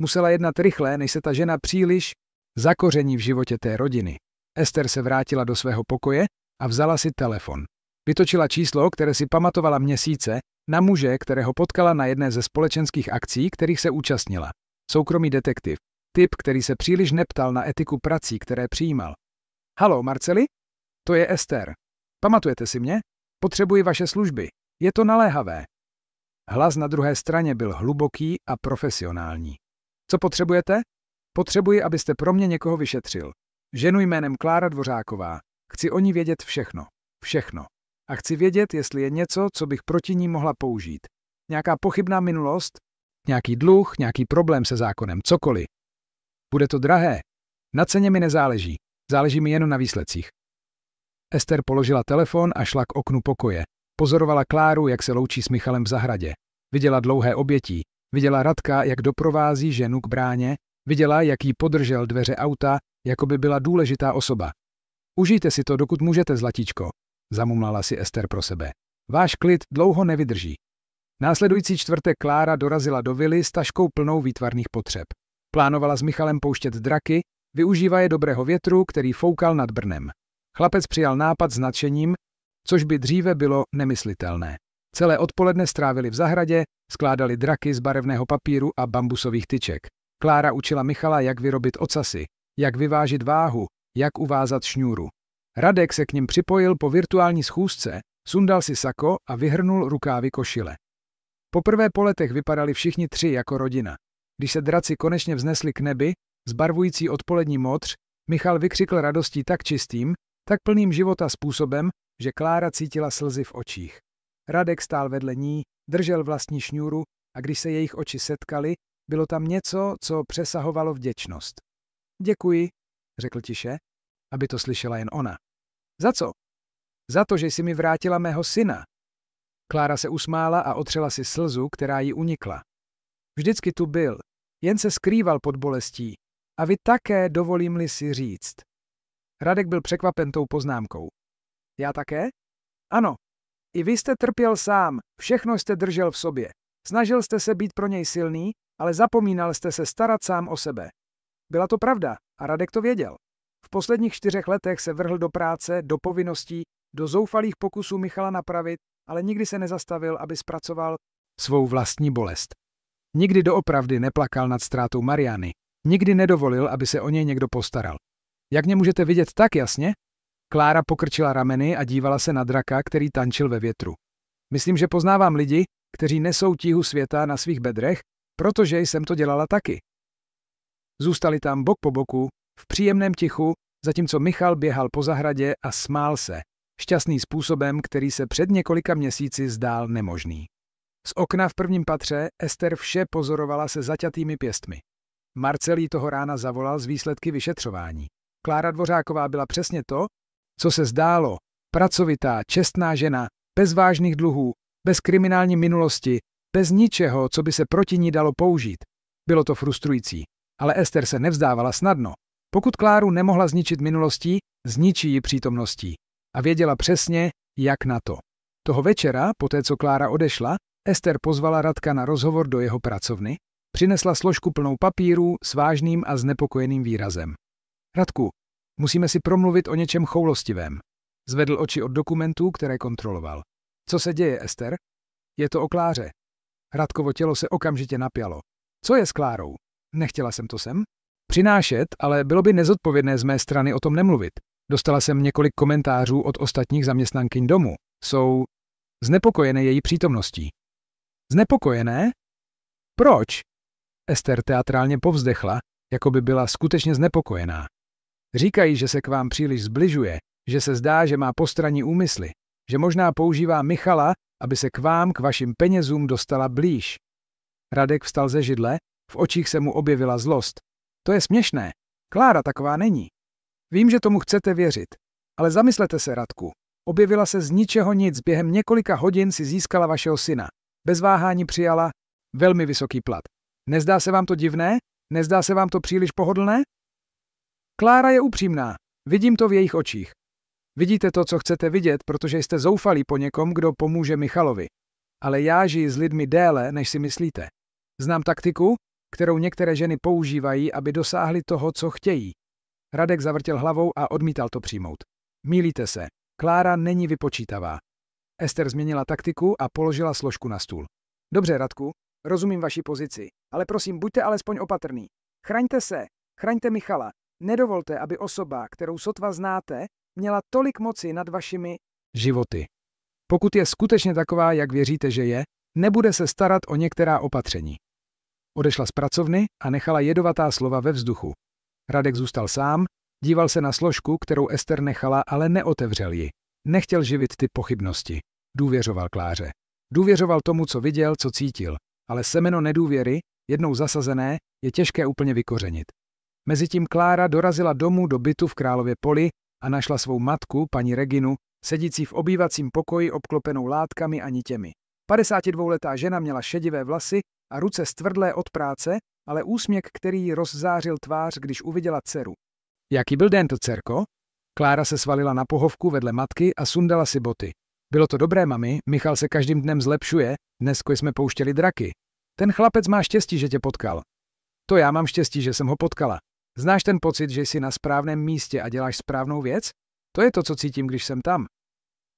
Musela jednat rychle, než se ta žena příliš zakoření v životě té rodiny. Ester se vrátila do svého pokoje a vzala si telefon. Vytočila číslo, které si pamatovala měsíce, na muže, kterého potkala na jedné ze společenských akcí, kterých se účastnila. Soukromý detektiv. Typ, který se příliš neptal na etiku prací, které přijímal. Haló, Marceli? To je Ester. Pamatujete si mě? Potřebuji vaše služby. Je to naléhavé. Hlas na druhé straně byl hluboký a profesionální. Co potřebujete? Potřebuji, abyste pro mě někoho vyšetřil. Ženu jménem Klára Dvořáková. Chci o ní vědět všechno. Všechno. A chci vědět, jestli je něco, co bych proti ní mohla použít. Nějaká pochybná minulost, nějaký dluh, nějaký problém se zákonem, cokoliv. Bude to drahé. Na ceně mi nezáleží. Záleží mi jen na výsledcích. Ester položila telefon a šla k oknu pokoje. Pozorovala Kláru, jak se loučí s Michalem v zahradě. Viděla dlouhé obětí. Viděla Radka, jak doprovází ženu k bráně. Viděla, jak jí podržel dveře auta, jako by byla důležitá osoba. Užijte si to, dokud můžete, zlatíčko, zamumlala si Ester pro sebe. Váš klid dlouho nevydrží. Následující čtvrtek Klára dorazila do vily s taškou plnou výtvarných potřeb. Plánovala s Michalem pouštět draky, využívaje dobrého větru, který foukal nad Brnem. Chlapec přijal nápad s nadšením, což by dříve bylo nemyslitelné. Celé odpoledne strávili v zahradě, skládali draky z barevného papíru a bambusových tyček. Klára učila Michala, jak vyrobit ocasy, jak vyvážit váhu, jak uvázat šňůru. Radek se k nim připojil po virtuální schůzce, sundal si sako a vyhrnul rukávy košile. Poprvé po letech vypadali všichni 3 jako rodina. Když se draci konečně vznesli k nebi, zbarvující odpolední modř, Michal vykřikl radostí tak čistým, tak plným života způsobem, že Klára cítila slzy v očích. Radek stál vedle ní, držel vlastní šňůru a když se jejich oči setkaly, bylo tam něco, co přesahovalo vděčnost. Děkuji, řekl tiše, aby to slyšela jen ona. Za co? Za to, že jsi mi vrátila mého syna. Klára se usmála a otřela si slzu, která jí unikla. Vždycky tu byl, jen se skrýval pod bolestí. A vy také, dovolím-li si říct. Radek byl překvapen tou poznámkou. Já také? Ano. I vy jste trpěl sám, všechno jste držel v sobě. Snažil jste se být pro něj silný, ale zapomínal jste se starat sám o sebe. Byla to pravda a Radek to věděl. V posledních 4 letech se vrhl do práce, do povinností, do zoufalých pokusů Michala napravit, ale nikdy se nezastavil, aby zpracoval svou vlastní bolest. Nikdy doopravdy neplakal nad ztrátou Mariany. Nikdy nedovolil, aby se o něj někdo postaral. Jak mě můžete vidět tak jasně? Klára pokrčila rameny a dívala se na draka, který tančil ve větru. Myslím, že poznávám lidi, kteří nesou tíhu světa na svých bedrech, protože jsem to dělala taky. Zůstali tam bok po boku, v příjemném tichu, zatímco Michal běhal po zahradě a smál se, šťastný způsobem, který se před několika měsíci zdál nemožný. Z okna v prvním patře Ester vše pozorovala se zaťatými pěstmi. Marcel jí toho rána zavolal z výsledky vyšetřování. Klára Dvořáková byla přesně to, co se zdálo, pracovitá, čestná žena, bez vážných dluhů, bez kriminální minulosti, bez ničeho, co by se proti ní dalo použít. Bylo to frustrující, ale Ester se nevzdávala snadno. Pokud Kláru nemohla zničit minulostí, zničí ji přítomností. A věděla přesně, jak na to. Toho večera, poté co Klára odešla, Ester pozvala Radka na rozhovor do jeho pracovny, přinesla složku plnou papírů s vážným a znepokojeným výrazem. Radku, musíme si promluvit o něčem choulostivém. Zvedl oči od dokumentů, které kontroloval. Co se děje, Ester? Je to o Kláře. Radkovo tělo se okamžitě napjalo. Co je s Klárou? Nechtěla jsem to sem přinášet, ale bylo by nezodpovědné z mé strany o tom nemluvit. Dostala jsem několik komentářů od ostatních zaměstnankyň domu. Jsou znepokojené její přítomností. Znepokojené? Proč? Ester teatrálně povzdechla, jako by byla skutečně znepokojená. Říkají, že se k vám příliš zbližuje, že se zdá, že má postranní úmysly, že možná používá Michala, aby se k vám, k vašim penězům dostala blíž. Radek vstal ze židle, v očích se mu objevila zlost. To je směšné. Klára taková není. Vím, že tomu chcete věřit, ale zamyslete se, Radku. Objevila se z ničeho nic, během několika hodin si získala vašeho syna. Bez váhání přijala velmi vysoký plat. Nezdá se vám to divné? Nezdá se vám to příliš pohodlné? Klára je upřímná. Vidím to v jejich očích. Vidíte to, co chcete vidět, protože jste zoufalí po někom, kdo pomůže Michalovi. Ale já žiji s lidmi déle, než si myslíte. Znám taktiku, kterou některé ženy používají, aby dosáhly toho, co chtějí. Radek zavrtěl hlavou a odmítal to přijmout. Mýlíte se. Klára není vypočítavá. Ester změnila taktiku a položila složku na stůl. Dobře, Radku, rozumím vaší pozici, ale prosím, buďte alespoň opatrný. Chraňte se, chraňte Michala. Nedovolte, aby osoba, kterou sotva znáte, měla tolik moci nad vašimi životy. Pokud je skutečně taková, jak věříte, že je, nebude se starat o některá opatření. Odešla z pracovny a nechala jedovatá slova ve vzduchu. Radek zůstal sám, díval se na složku, kterou Ester nechala, ale neotevřel ji. Nechtěl živit ty pochybnosti. Důvěřoval Kláře. Důvěřoval tomu, co viděl, co cítil. Ale semeno nedůvěry, jednou zasazené, je těžké úplně vykořenit. Mezitím Klára dorazila domů do bytu v Králově Poli a našla svou matku, paní Reginu, sedící v obývacím pokoji obklopenou látkami a nitěmi. 52letá žena měla šedivé vlasy a ruce stvrdlé od práce, ale úsměv, který jí rozzářil tvář, když uviděla dceru. Jaký byl den to, dcerko? Klára se svalila na pohovku vedle matky a sundala si boty. Bylo to dobré, mami, Michal se každým dnem zlepšuje, dnesko jsme pouštěli draky. Ten chlapec má štěstí, že tě potkal. To já mám štěstí, že jsem ho potkala. Znáš ten pocit, že jsi na správném místě a děláš správnou věc? To je to, co cítím, když jsem tam.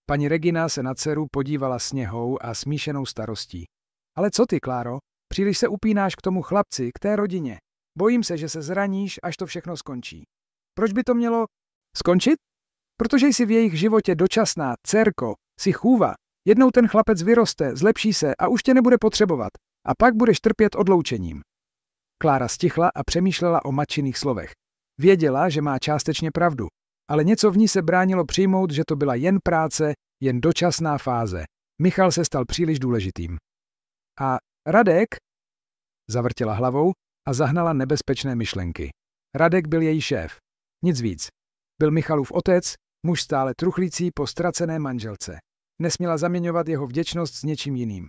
Paní Regina se na dceru podívala s něhou a smíšenou starostí. Ale co ty, Kláro? Příliš se upínáš k tomu chlapci, k té rodině. Bojím se, že se zraníš, až to všechno skončí. Proč by to mělo skončit? Protože jsi v jejich životě dočasná, dcerko, jsi chůva. Jednou ten chlapec vyroste, zlepší se a už tě nebude potřebovat. A pak budeš trpět odloučením. Klára stichla a přemýšlela o matčiných slovech. Věděla, že má částečně pravdu, ale něco v ní se bránilo přijmout, že to byla jen práce, jen dočasná fáze. Michal se stal příliš důležitým. A Radek? Zavrtěla hlavou a zahnala nebezpečné myšlenky. Radek byl její šéf. Nic víc. Byl Michalův otec, muž stále truchlící po ztracené manželce. Nesměla zaměňovat jeho vděčnost s něčím jiným.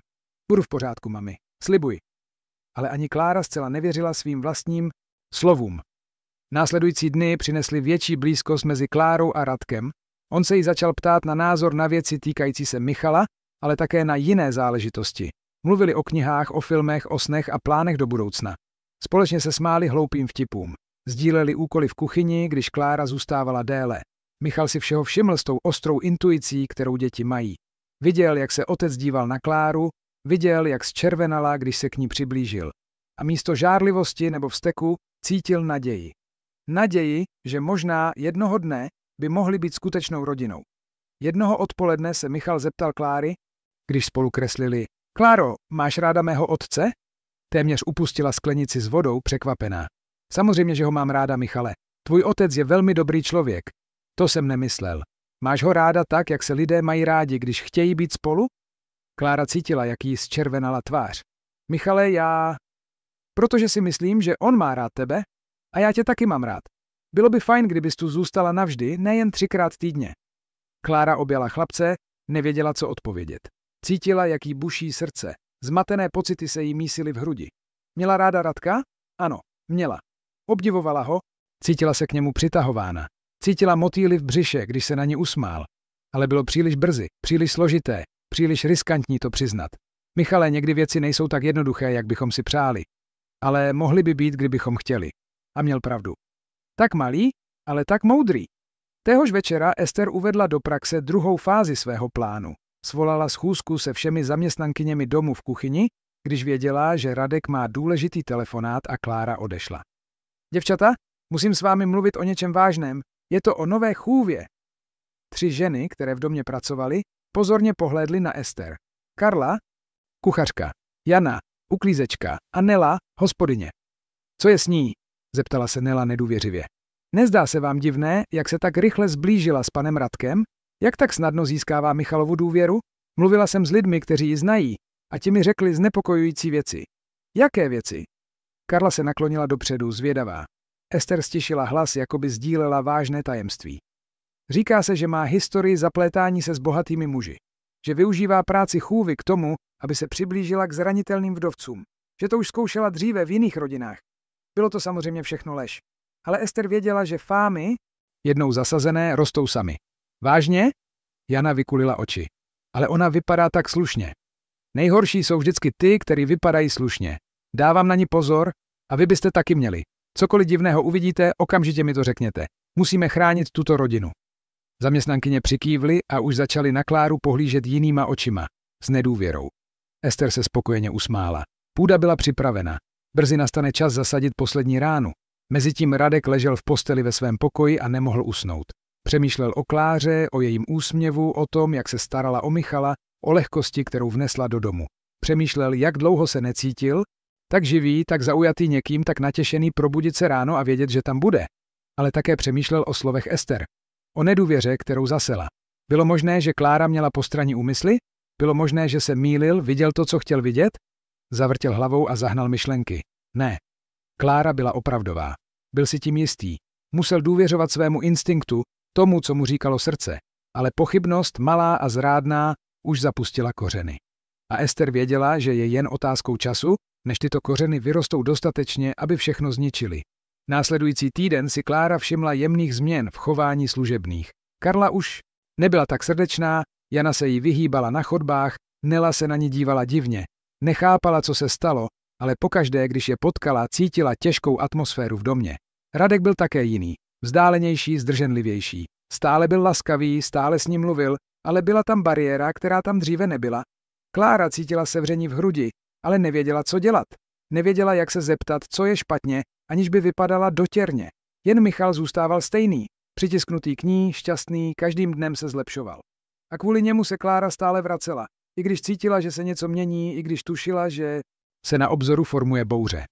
Budu v pořádku, mami. Slibuj. Ale ani Klára zcela nevěřila svým vlastním slovům. Následující dny přinesly větší blízkost mezi Klárou a Radkem. On se jí začal ptát na názor na věci týkající se Michala, ale také na jiné záležitosti. Mluvili o knihách, o filmech, o snech a plánech do budoucna. Společně se smáli hloupým vtipům. Sdíleli úkoly v kuchyni, když Klára zůstávala déle. Michal si všeho všiml s tou ostrou intuicí, kterou děti mají. Viděl, jak se otec díval na Kláru, viděl, jak zčervenala, když se k ní přiblížil. A místo žárlivosti nebo vzteku cítil naději. Naději, že možná jednoho dne by mohli být skutečnou rodinou. Jednoho odpoledne se Michal zeptal Kláry, když spolu kreslili: Kláro, máš ráda mého otce? Téměř upustila sklenici s vodou, překvapená. Samozřejmě, že ho mám ráda, Michale. Tvůj otec je velmi dobrý člověk. To jsem nemyslel. Máš ho ráda tak, jak se lidé mají rádi, když chtějí být spolu? Klára cítila, jak jí zčervenala tvář. Michale, protože si myslím, že on má rád tebe a já tě taky mám rád. Bylo by fajn, kdybys tu zůstala navždy, nejen 3krát týdně. Klára objala chlapce, nevěděla, co odpovědět. Cítila, jak jí buší srdce. Zmatené pocity se jí mísily v hrudi. Měla ráda Radka? Ano, měla. Obdivovala ho, cítila se k němu přitahována. Cítila motýly v břiše, když se na ní usmál. Ale bylo příliš brzy, příliš složité, příliš riskantní to přiznat. Michale, někdy věci nejsou tak jednoduché, jak bychom si přáli. Ale mohly by být, kdybychom chtěli. A měl pravdu. Tak malý, ale tak moudrý. Téhož večera Ester uvedla do praxe druhou fázi svého plánu. Svolala schůzku se všemi zaměstnankyněmi domu v kuchyni, když věděla, že Radek má důležitý telefonát a Klára odešla. Děvčata, musím s vámi mluvit o něčem vážném. Je to o nové chůvě. 3 ženy, které v domě pracovaly, pozorně pohlédly na Ester. Karla, kuchařka, Jana, uklízečka a Nela, hospodyně. Co je s ní? Zeptala se Nela nedůvěřivě. Nezdá se vám divné, jak se tak rychle zblížila s panem Radkem? Jak tak snadno získává Michalovu důvěru? Mluvila jsem s lidmi, kteří ji znají, a ti mi řekli znepokojující věci. Jaké věci? Karla se naklonila dopředu, zvědavá. Ester stišila hlas, jako by sdílela vážné tajemství. Říká se, že má historii zaplétání se s bohatými muži. Že využívá práci chůvy k tomu, aby se přiblížila k zranitelným vdovcům. Že to už zkoušela dříve v jiných rodinách. Bylo to samozřejmě všechno lež. Ale Ester věděla, že fámy, jednou zasazené, rostou sami. Vážně? Jana vykulila oči. Ale ona vypadá tak slušně. Nejhorší jsou vždycky ty, kteří vypadají slušně. Dávám na ní pozor a vy byste taky měli. Cokoliv divného uvidíte, okamžitě mi to řekněte. Musíme chránit tuto rodinu. Zaměstnankyně přikývly a už začaly na Kláru pohlížet jinýma očima, s nedůvěrou. Ester se spokojeně usmála. Půda byla připravena. Brzy nastane čas zasadit poslední ránu. Mezitím Radek ležel v posteli ve svém pokoji a nemohl usnout. Přemýšlel o Kláře, o jejím úsměvu, o tom, jak se starala o Michala, o lehkosti, kterou vnesla do domu. Přemýšlel, jak dlouho se necítil, tak živý, tak zaujatý někým, tak natěšený probudit se ráno a vědět, že tam bude. Ale také přemýšlel o slovech Ester. O nedůvěře, kterou zasela. Bylo možné, že Klára měla postranní úmysly? Bylo možné, že se mýlil, viděl to, co chtěl vidět? Zavrtěl hlavou a zahnal myšlenky. Ne. Klára byla opravdová. Byl si tím jistý. Musel důvěřovat svému instinktu, tomu, co mu říkalo srdce. Ale pochybnost, malá a zrádná, už zapustila kořeny. A Ester věděla, že je jen otázkou času, než tyto kořeny vyrostou dostatečně, aby všechno zničily. Následující týden si Klára všimla jemných změn v chování služebných. Karla už nebyla tak srdečná, Jana se jí vyhýbala na chodbách, Nela se na ní dívala divně. Nechápala, co se stalo, ale pokaždé, když je potkala, cítila těžkou atmosféru v domě. Radek byl také jiný, vzdálenější, zdrženlivější. Stále byl laskavý, stále s ním mluvil, ale byla tam bariéra, která tam dříve nebyla. Klára cítila sevření v hrudi, ale nevěděla, co dělat. Nevěděla, jak se zeptat, co je špatně, aniž by vypadala dotěrně. Jen Michal zůstával stejný, přitisknutý k ní, šťastný, každým dnem se zlepšoval. A kvůli němu se Klára stále vracela, i když cítila, že se něco mění, i když tušila, že se na obzoru formuje bouře.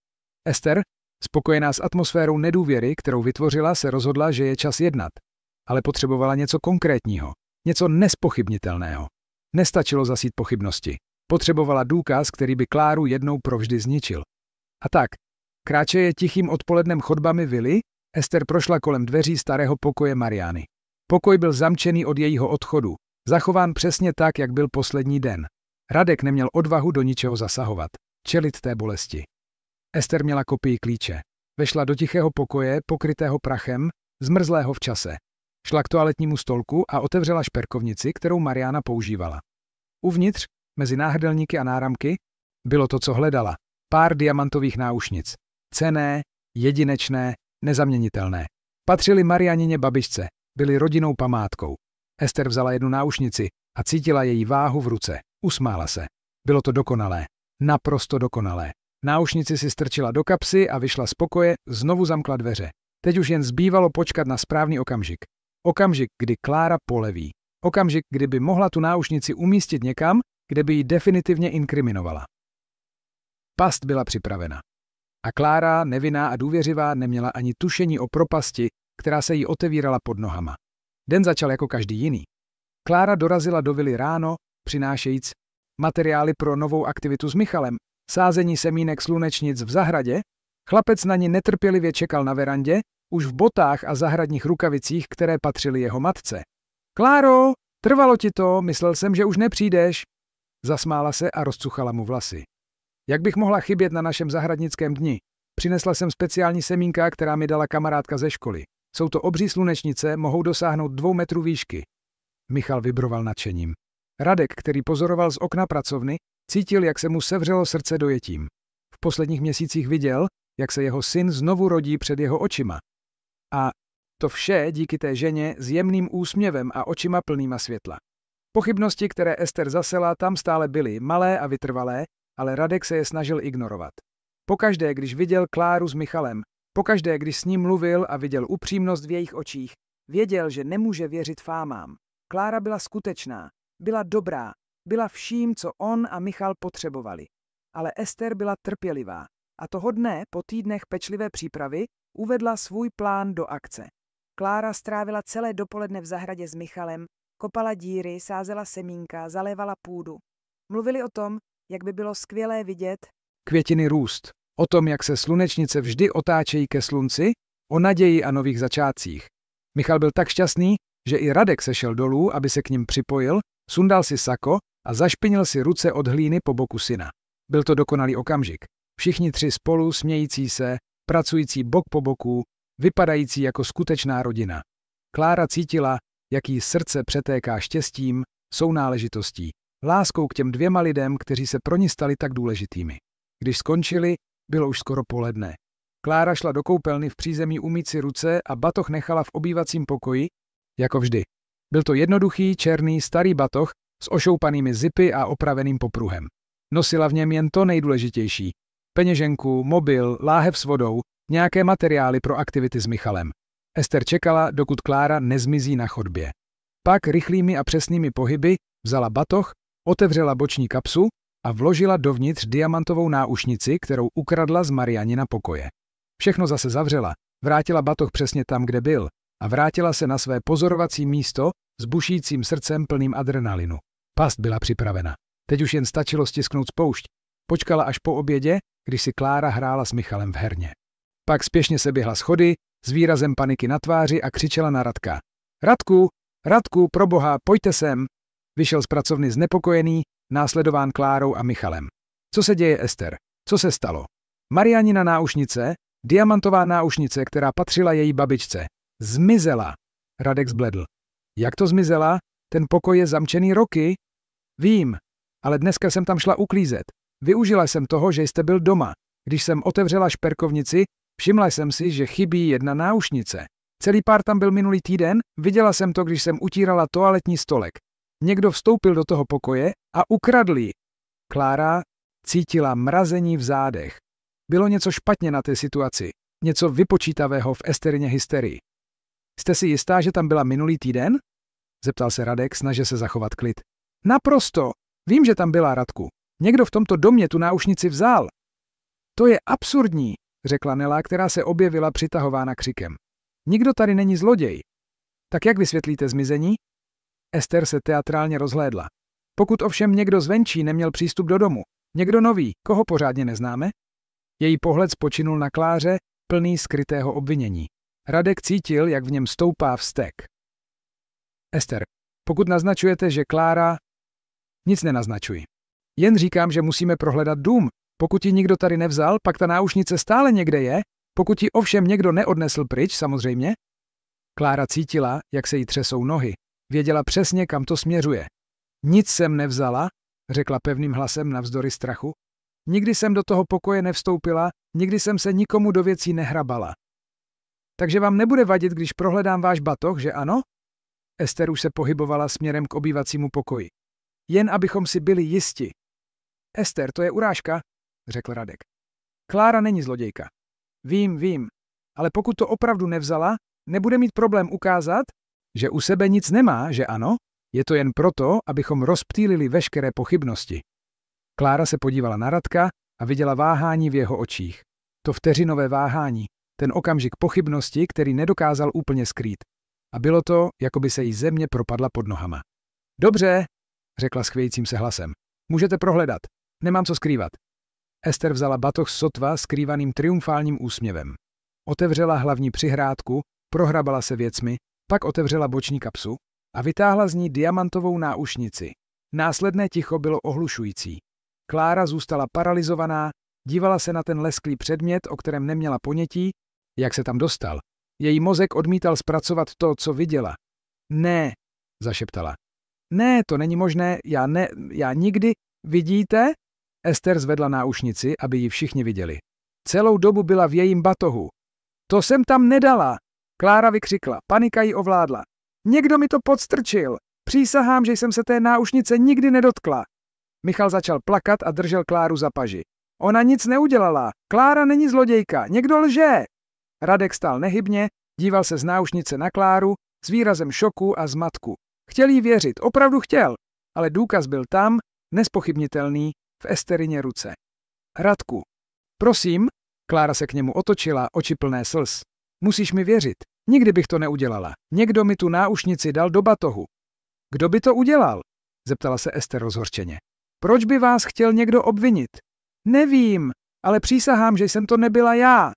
Ester, spokojená s atmosférou nedůvěry, kterou vytvořila, se rozhodla, že je čas jednat. Ale potřebovala něco konkrétního, něco nespochybnitelného. Nestačilo zasít pochybnosti. Potřebovala důkaz, který by Kláru jednou provždy zničil. A tak, kráčeje tichým odpolednem chodbami vily, Ester prošla kolem dveří starého pokoje Mariány. Pokoj byl zamčený od jejího odchodu, zachován přesně tak, jak byl poslední den. Radek neměl odvahu do ničeho zasahovat, čelit té bolesti. Ester měla kopii klíče. Vešla do tichého pokoje, pokrytého prachem, zmrzlého v čase. Šla k toaletnímu stolku a otevřela šperkovnici, kterou Mariána používala. Uvnitř, mezi náhrdelníky a náramky, bylo to, co hledala. Pár diamantových náušnic. Cenné, jedinečné, nezaměnitelné. Patřily Marianině babičce, byly rodinnou památkou. Ester vzala jednu náušnici a cítila její váhu v ruce. Usmála se. Bylo to dokonalé. Naprosto dokonalé. Náušnici si strčila do kapsy a vyšla z pokoje, znovu zamkla dveře. Teď už jen zbývalo počkat na správný okamžik. Okamžik, kdy Klára poleví. Okamžik, kdy by mohla tu náušnici umístit někam, kde by ji definitivně inkriminovala. Past byla připravena. A Klára, nevinná a důvěřivá, neměla ani tušení o propasti, která se jí otevírala pod nohama. Den začal jako každý jiný. Klára dorazila do vily ráno, přinášejíc materiály pro novou aktivitu s Michalem, sázení semínek slunečnic v zahradě. Chlapec na ní netrpělivě čekal na verandě, už v botách a zahradních rukavicích, které patřily jeho matce. Kláro, trvalo ti to, myslel jsem, že už nepřijdeš. Zasmála se a rozcuchala mu vlasy. Jak bych mohla chybět na našem zahradnickém dni? Přinesla jsem speciální semínka, která mi dala kamarádka ze školy. Jsou to obří slunečnice, mohou dosáhnout 2 metrů výšky. Michal vibroval nadšením. Radek, který pozoroval z okna pracovny, cítil, jak se mu sevřelo srdce dojetím. V posledních měsících viděl, jak se jeho syn znovu rodí před jeho očima. A to vše díky té ženě s jemným úsměvem a očima plnýma světla. Pochybnosti, které Ester zasela, tam stále byly, malé a vytrvalé, ale Radek se je snažil ignorovat. Pokaždé, když viděl Kláru s Michalem, pokaždé, když s ním mluvil a viděl upřímnost v jejich očích, věděl, že nemůže věřit fámám. Klára byla skutečná, byla dobrá, byla vším, co on a Michal potřebovali. Ale Ester byla trpělivá a toho dne, po týdnech pečlivé přípravy, uvedla svůj plán do akce. Klára strávila celé dopoledne v zahradě s Michalem, kopala díry, sázela semínka, zalévala půdu. Mluvili o tom, jak by bylo skvělé vidět květiny růst, o tom, jak se slunečnice vždy otáčejí ke slunci, o naději a nových začátcích. Michal byl tak šťastný, že i Radek sešel dolů, aby se k nim připojil, sundal si sako a zašpinil si ruce od hlíny po boku syna. Byl to dokonalý okamžik. Všichni tři spolu, smějící se, pracující bok po boku, vypadající jako skutečná rodina. Klára cítila, jak jí srdce přetéká štěstím, sounáležitostí, láskou k těm 2 lidem, kteří se pro ní stali tak důležitými. Když skončili, bylo už skoro poledne. Klára šla do koupelny v přízemí umýt si ruce a batoh nechala v obývacím pokoji, jako vždy. Byl to jednoduchý, černý, starý batoh s ošoupanými zipy a opraveným popruhem. Nosila v něm jen to nejdůležitější. Peněženku, mobil, láhev s vodou, nějaké materiály pro aktivity s Michalem. Ester čekala, dokud Klára nezmizí na chodbě. Pak rychlými a přesnými pohyby vzala batoh, otevřela boční kapsu a vložila dovnitř diamantovou náušnici, kterou ukradla z Marianina pokoje. Všechno zase zavřela, vrátila batoh přesně tam, kde byl, a vrátila se na své pozorovací místo s bušícím srdcem plným adrenalinu. Past byla připravena. Teď už jen stačilo stisknout spoušť. Počkala až po obědě, když si Klára hrála s Michalem v herně. Pak spěšně se běhla schody, s výrazem paniky na tváři a křičela na Radka. Radku, Radku, proboha, pojďte sem! Vyšel z pracovny znepokojený, následován Klárou a Michalem. Co se děje, Ester? Co se stalo? Marianina náušnice, diamantová náušnice, která patřila její babičce, zmizela. Radek zbledl. Jak to zmizela? Ten pokoj je zamčený roky. Vím, ale dneska jsem tam šla uklízet. Využila jsem toho, že jste byl doma. Když jsem otevřela šperkovnici, všimla jsem si, že chybí jedna náušnice. Celý pár tam byl minulý týden, viděla jsem to, když jsem utírala toaletní stolek. Někdo vstoupil do toho pokoje a ukradl ji. Klára cítila mrazení v zádech. Bylo něco špatně na té situaci, něco vypočítavého v Esterině hysterii. Jste si jistá, že tam byla minulý týden? Zeptal se Radek, snažil se zachovat klid. Naprosto. Vím, že tam byla, Radku. Někdo v tomto domě tu náušnici vzal. To je absurdní, řekla Nela, která se objevila přitahována křikem. Nikdo tady není zloděj. Tak jak vysvětlíte zmizení? Ester se teatrálně rozhlédla. Pokud ovšem někdo zvenčí neměl přístup do domu, někdo nový, koho pořádně neznáme? Její pohled spočinul na Kláře, plný skrytého obvinění. Radek cítil, jak v něm stoupá vztek. Ester, pokud naznačujete, že Klára... Nic nenaznačuji. Jen říkám, že musíme prohledat dům. Pokud ji nikdo tady nevzal, pak ta náušnice stále někde je. Pokud ji ovšem někdo neodnesl pryč, samozřejmě. Klára cítila, jak se jí třesou nohy. Věděla přesně, kam to směřuje. Nic jsem nevzala, řekla pevným hlasem navzdory strachu. Nikdy jsem do toho pokoje nevstoupila, nikdy jsem se nikomu do věcí nehrabala. Takže vám nebude vadit, když prohledám váš batoh, že ano? Ester už se pohybovala směrem k obývacímu pokoji. Jen abychom si byli jisti. Ester, to je urážka, řekl Radek. Klára není zlodějka. Vím, ale pokud to opravdu nevzala, nebude mít problém ukázat, že u sebe nic nemá, že ano? Je to jen proto, abychom rozptýlili veškeré pochybnosti. Klára se podívala na Radka a viděla váhání v jeho očích. To vteřinové váhání, ten okamžik pochybnosti, který nedokázal úplně skrýt. A bylo to, jako by se jí země propadla pod nohama. Dobře, řekla schvějícím se hlasem. Můžete prohledat. Nemám co skrývat. Ester vzala batoh s sotva skrývaným triumfálním úsměvem. Otevřela hlavní přihrádku, prohrabala se věcmi, pak otevřela boční kapsu a vytáhla z ní diamantovou náušnici. Následné ticho bylo ohlušující. Klára zůstala paralyzovaná, dívala se na ten lesklý předmět, o kterém neměla ponětí, jak se tam dostal. Její mozek odmítal zpracovat to, co viděla. Ne, zašeptala. Ne, to není možné, já nikdy, vidíte? Ester zvedla náušnici, aby ji všichni viděli. Celou dobu byla v jejím batohu. To jsem tam nedala, Klára vykřikla, panika ji ovládla. Někdo mi to podstrčil, přísahám, že jsem se té náušnice nikdy nedotkla. Michal začal plakat a držel Kláru za paži. Ona nic neudělala, Klára není zlodějka, někdo lže. Radek stál nehybně, díval se z náušnice na Kláru s výrazem šoku a zmatku. Chtěl jí věřit, opravdu chtěl, ale důkaz byl tam, nespochybnitelný, v Esterině ruce. Radku, prosím, Klára se k němu otočila, oči plné slz. Musíš mi věřit, nikdy bych to neudělala. Někdo mi tu náušnici dal do batohu. Kdo by to udělal? Zeptala se Ester rozhořčeně. Proč by vás chtěl někdo obvinit? Nevím, ale přísahám, že jsem to nebyla já.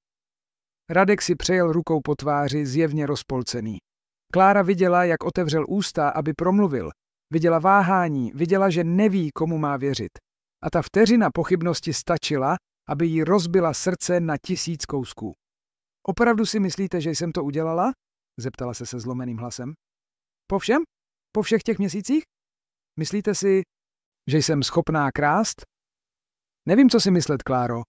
Radek si přejel rukou po tváři, zjevně rozpolcený. Klára viděla, jak otevřel ústa, aby promluvil. Viděla váhání, viděla, že neví, komu má věřit. A ta vteřina pochybnosti stačila, aby jí rozbila srdce na 1000 kousků. Opravdu si myslíte, že jsem to udělala? Zeptala se zlomeným hlasem. Po všem? Po všech těch měsících? Myslíte si, že jsem schopná krást? Nevím, co si myslet, Kláro.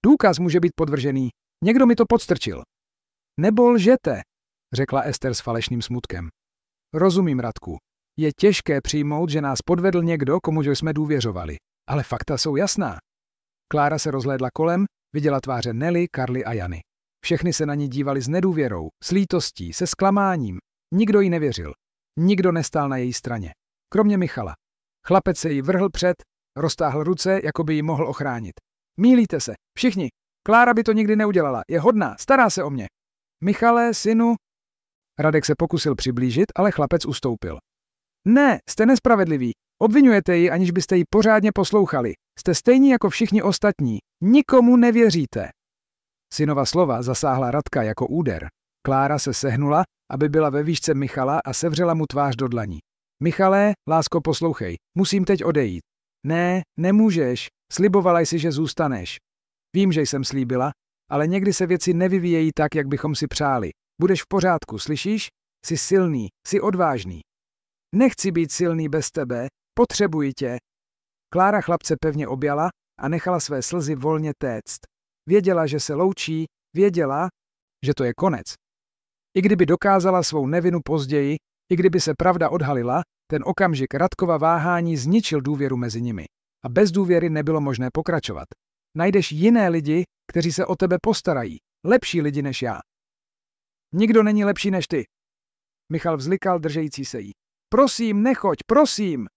Důkaz může být podvržený. Někdo mi to podstrčil. Nebo lžete, řekla Ester s falešným smutkem. Rozumím, Radku. Je těžké přijmout, že nás podvedl někdo, komu jsme důvěřovali. Ale fakta jsou jasná. Klára se rozhlédla kolem, viděla tváře Nelly, Karly a Jany. Všechny se na ní dívali s nedůvěrou, s lítostí, se zklamáním. Nikdo jí nevěřil. Nikdo nestál na její straně. Kromě Michala. Chlapec se jí vrhl před, roztáhl ruce, jako by ji mohl ochránit. Mýlíte se, všichni. Klára by to nikdy neudělala, je hodná, stará se o mě. Michale, synu. Radek se pokusil přiblížit, ale chlapec ustoupil. Ne, jste nespravedliví. Obvinujete ji, aniž byste ji pořádně poslouchali. Jste stejní jako všichni ostatní. Nikomu nevěříte. Synova slova zasáhla Radka jako úder. Klára se sehnula, aby byla ve výšce Michala a sevřela mu tvář do dlaní. Michale, lásko, poslouchej, musím teď odejít. Ne, nemůžeš, slibovala jsi, že zůstaneš. Vím, že jsem slíbila, ale někdy se věci nevyvíjejí tak, jak bychom si přáli. Budeš v pořádku, slyšíš? Jsi silný, jsi odvážný. Nechci být silný bez tebe, potřebuji tě. Klára chlapce pevně objala a nechala své slzy volně téct. Věděla, že se loučí, věděla, že to je konec. I kdyby dokázala svou nevinu později, i kdyby se pravda odhalila, ten okamžik Radkova váhání zničil důvěru mezi nimi. A bez důvěry nebylo možné pokračovat. Najdeš jiné lidi, kteří se o tebe postarají. Lepší lidi než já. Nikdo není lepší než ty. Michal vzlikal, držející se jí. Prosím, nechoď, prosím.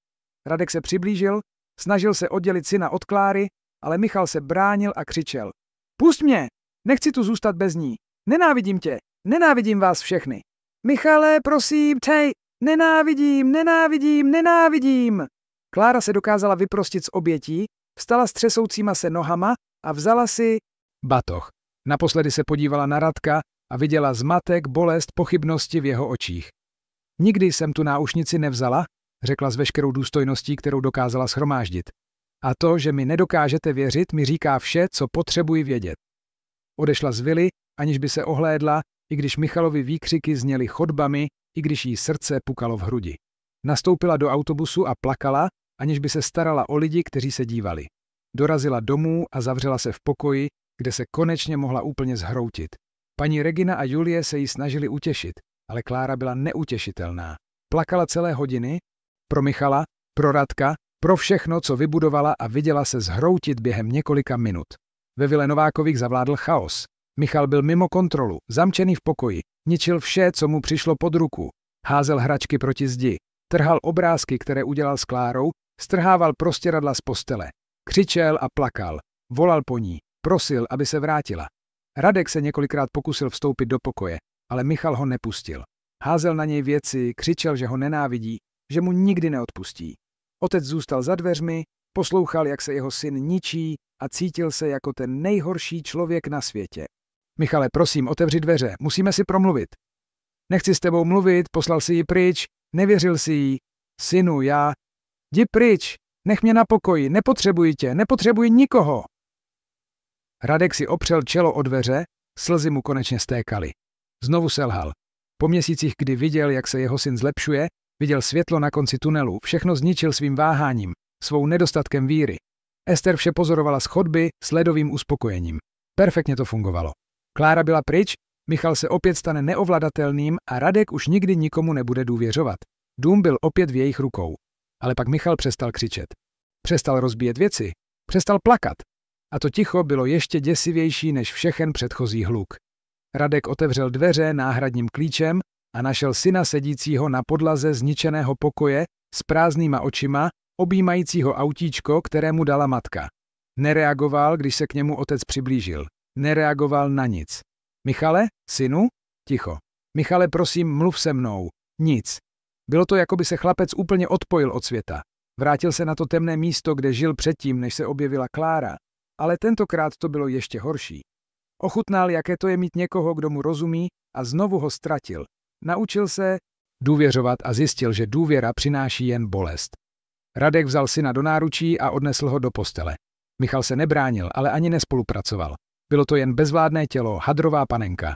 Radek se přiblížil, snažil se oddělit syna od Kláry, ale Michal se bránil a křičel. Pusť mě, nechci tu zůstat bez ní. Nenávidím tě, nenávidím vás všechny. Michale, prosím, nenávidím. Klára se dokázala vyprostit z obětí, vstala s třesoucíma se nohama a vzala si batoh. Naposledy se podívala na Radka a viděla zmatek, bolest, pochybnosti v jeho očích. Nikdy jsem tu náušnici nevzala, řekla s veškerou důstojností, kterou dokázala shromáždit. A to, že mi nedokážete věřit, mi říká vše, co potřebuji vědět. Odešla z vily, aniž by se ohlédla, i když Michalovi výkřiky zněly chodbami, i když jí srdce pukalo v hrudi. Nastoupila do autobusu a plakala, aniž by se starala o lidi, kteří se dívali. Dorazila domů a zavřela se v pokoji, kde se konečně mohla úplně zhroutit. Paní Regina a Julie se jí snažili utěšit, ale Klára byla neutěšitelná. Plakala celé hodiny, pro Michala, pro Radka, pro všechno, co vybudovala a viděla se zhroutit během několika minut. Ve vile Novákových zavládl chaos. Michal byl mimo kontrolu, zamčený v pokoji, ničil vše, co mu přišlo pod ruku. Házel hračky proti zdi, trhal obrázky, které udělal s Klárou, strhával prostěradla z postele. Křičel a plakal, volal po ní. prosil, aby se vrátila. Radek se několikrát pokusil vstoupit do pokoje, ale Michal ho nepustil. Házel na něj věci, křičel, že ho nenávidí, že mu nikdy neodpustí. Otec zůstal za dveřmi, poslouchal, jak se jeho syn ničí a cítil se jako ten nejhorší člověk na světě. Michale, prosím, otevři dveře, musíme si promluvit. Nechci s tebou mluvit, poslal si ji pryč, nevěřil si jí. Synu, já... Jdi pryč, nech mě na pokoji, nepotřebuji tě, nepotřebuji nikoho. Radek si opřel čelo o dveře, slzy mu konečně stékaly. Znovu selhal. Po měsících, kdy viděl, jak se jeho syn zlepšuje, viděl světlo na konci tunelu, všechno zničil svým váháním, svou nedostatkem víry. Ester vše pozorovala z chodby s ledovým uspokojením. Perfektně to fungovalo. Klára byla pryč, Michal se opět stane neovladatelným a Radek už nikdy nikomu nebude důvěřovat. Dům byl opět v jejich rukou. Ale pak Michal přestal křičet. Přestal rozbíjet věci. Přestal plakat. A to ticho bylo ještě děsivější než všechen předchozí hluk. Radek otevřel dveře náhradním klíčem a našel syna sedícího na podlaze zničeného pokoje s prázdnýma očima, objímajícího autíčko, které mu dala matka. Nereagoval, když se k němu otec přiblížil. Nereagoval na nic. Michale, synu? Ticho. Michale, prosím, mluv se mnou. Nic. Bylo to, jako by se chlapec úplně odpojil od světa. Vrátil se na to temné místo, kde žil předtím, než se objevila Klára, ale tentokrát to bylo ještě horší. Ochutnal, jaké to je mít někoho, kdo mu rozumí, a znovu ho ztratil. Naučil se důvěřovat a zjistil, že důvěra přináší jen bolest. Radek vzal syna do náručí a odnesl ho do postele. Michal se nebránil, ale ani nespolupracoval. Bylo to jen bezvládné tělo, hadrová panenka.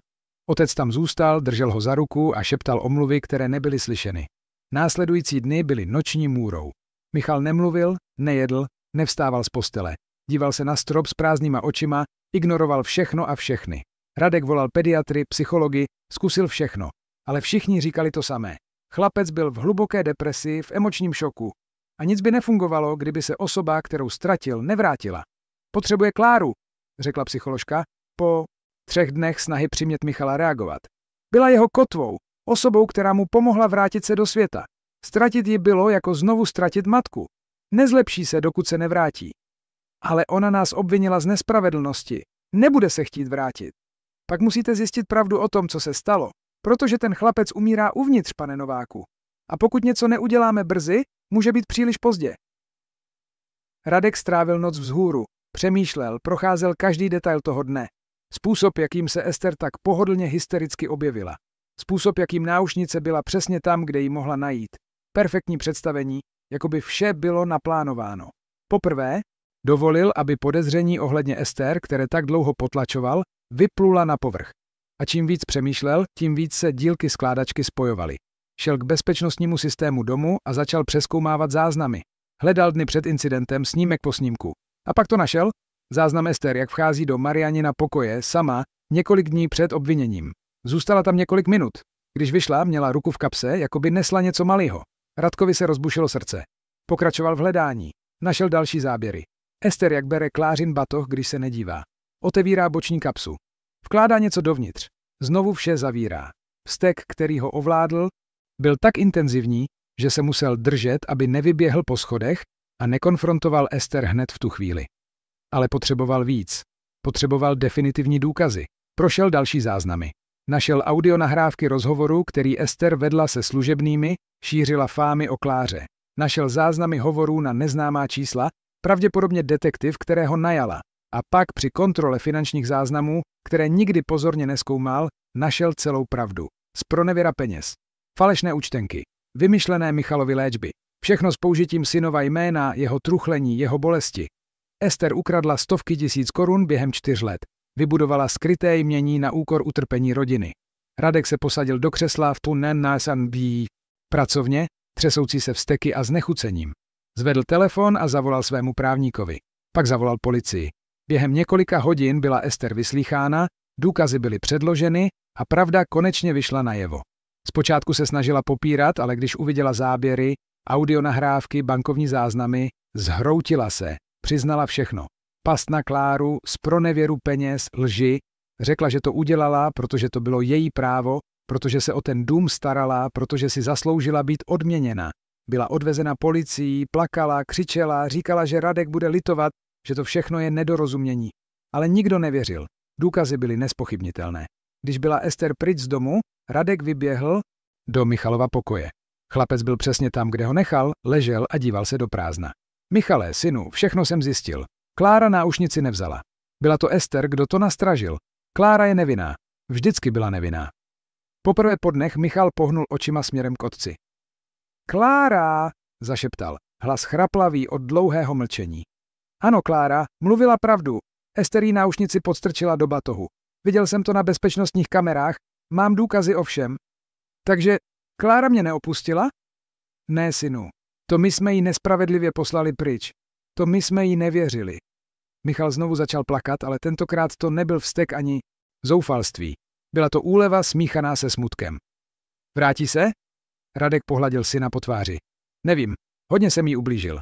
Otec tam zůstal, držel ho za ruku a šeptal omluvy, které nebyly slyšeny. Následující dny byly noční můrou. Michal nemluvil, nejedl, nevstával z postele. Díval se na strop s prázdnýma očima, ignoroval všechno a všechny. Radek volal pediatry, psychology, zkusil všechno. Ale všichni říkali to samé. Chlapec byl v hluboké depresi, v emočním šoku. A nic by nefungovalo, kdyby se osoba, kterou ztratil, nevrátila. Potřebuje Kláru, řekla psycholožka, po 3 dnech snahy přimět Michala reagovat. Byla jeho kotvou, osobou, která mu pomohla vrátit se do světa. Ztratit ji bylo, jako znovu ztratit matku. Nezlepší se, dokud se nevrátí. Ale ona nás obvinila z nespravedlnosti. Nebude se chtít vrátit. Pak musíte zjistit pravdu o tom, co se stalo, protože ten chlapec umírá uvnitř, pane Nováku. A pokud něco neuděláme brzy, může být příliš pozdě. Radek strávil noc vzhůru, přemýšlel, procházel každý detail toho dne. Způsob, jakým se Ester tak pohodlně hystericky objevila. Způsob, jakým náušnice byla přesně tam, kde ji mohla najít. Perfektní představení, jako by vše bylo naplánováno. Poprvé dovolil, aby podezření ohledně Ester, které tak dlouho potlačoval, vyplula na povrch. A čím víc přemýšlel, tím víc se dílky skládačky spojovaly. Šel k bezpečnostnímu systému domu a začal přezkoumávat záznamy. Hledal dny před incidentem snímek po snímku. A pak to našel? Záznam Ester, jak vchází do Marianina pokoje sama několik dní před obviněním. Zůstala tam několik minut. Když vyšla, měla ruku v kapse, jako by nesla něco malého. Radkovi se rozbušilo srdce. Pokračoval v hledání. Našel další záběry. Ester, jak bere Klářin batoh, když se nedívá. Otevírá boční kapsu. Vkládá něco dovnitř. Znovu vše zavírá. Vztek, který ho ovládl, byl tak intenzivní, že se musel držet, aby nevyběhl po schodech a nekonfrontoval Ester hned v tu chvíli. Ale potřeboval víc. Potřeboval definitivní důkazy. Prošel další záznamy. Našel audionahrávky rozhovoru, který Ester vedla se služebnými, šířila fámy o Kláře. Našel záznamy hovorů na neznámá čísla, pravděpodobně detektiv, kterého najala. A pak při kontrole finančních záznamů, které nikdy pozorně nezkoumal, našel celou pravdu. Zpronevěra peněz. Falešné účtenky. Vymyšlené Michalovi léčby. Všechno s použitím synova jména, jeho truchlení, jeho bolesti. Ester ukradla stovky tisíc korun během 4 let. Vybudovala skryté jmění na úkor utrpení rodiny. Radek se posadil do křesla v Tunnen na SNB. Pracovně, třesoucí se vzteky a znechucením. Zvedl telefon a zavolal svému právníkovi. Pak zavolal policii. Během několika hodin byla Ester vyslýchána, důkazy byly předloženy a pravda konečně vyšla najevo. Zpočátku se snažila popírat, ale když uviděla záběry, audionahrávky, bankovní záznamy, zhroutila se, přiznala všechno. Past na Kláru, zpronevěru peněz, lži, řekla, že to udělala, protože to bylo její právo, protože se o ten dům starala, protože si zasloužila být odměněna. Byla odvezena policií, plakala, křičela, říkala, že Radek bude litovat, že to všechno je nedorozumění. ale nikdo nevěřil. Důkazy byly nespochybnitelné. Když byla Ester pryč z domu, Radek vyběhl do Michalova pokoje. Chlapec byl přesně tam, kde ho nechal, ležel a díval se do prázdna. Michale, synu, všechno jsem zjistil. Klára náušnici nevzala. Byla to Ester, kdo to nastražil. Klára je nevinná. Vždycky byla nevinná. Poprvé po dnech Michal pohnul očima směrem k otci. Klára, zašeptal, hlas chraplavý od dlouhého mlčení. Ano, Klára, mluvila pravdu. Ester jí náušnici podstrčila do batohu. Viděl jsem to na bezpečnostních kamerách, mám důkazy o všem. Takže Klára mě neopustila? Ne, synu. To my jsme jí nespravedlivě poslali pryč. To my jsme jí nevěřili. Michal znovu začal plakat, ale tentokrát to nebyl vztek ani zoufalství. Byla to úleva smíchaná se smutkem. Vrátí se? Radek pohladil syna po tváři. Nevím, hodně jsem jí ublížil.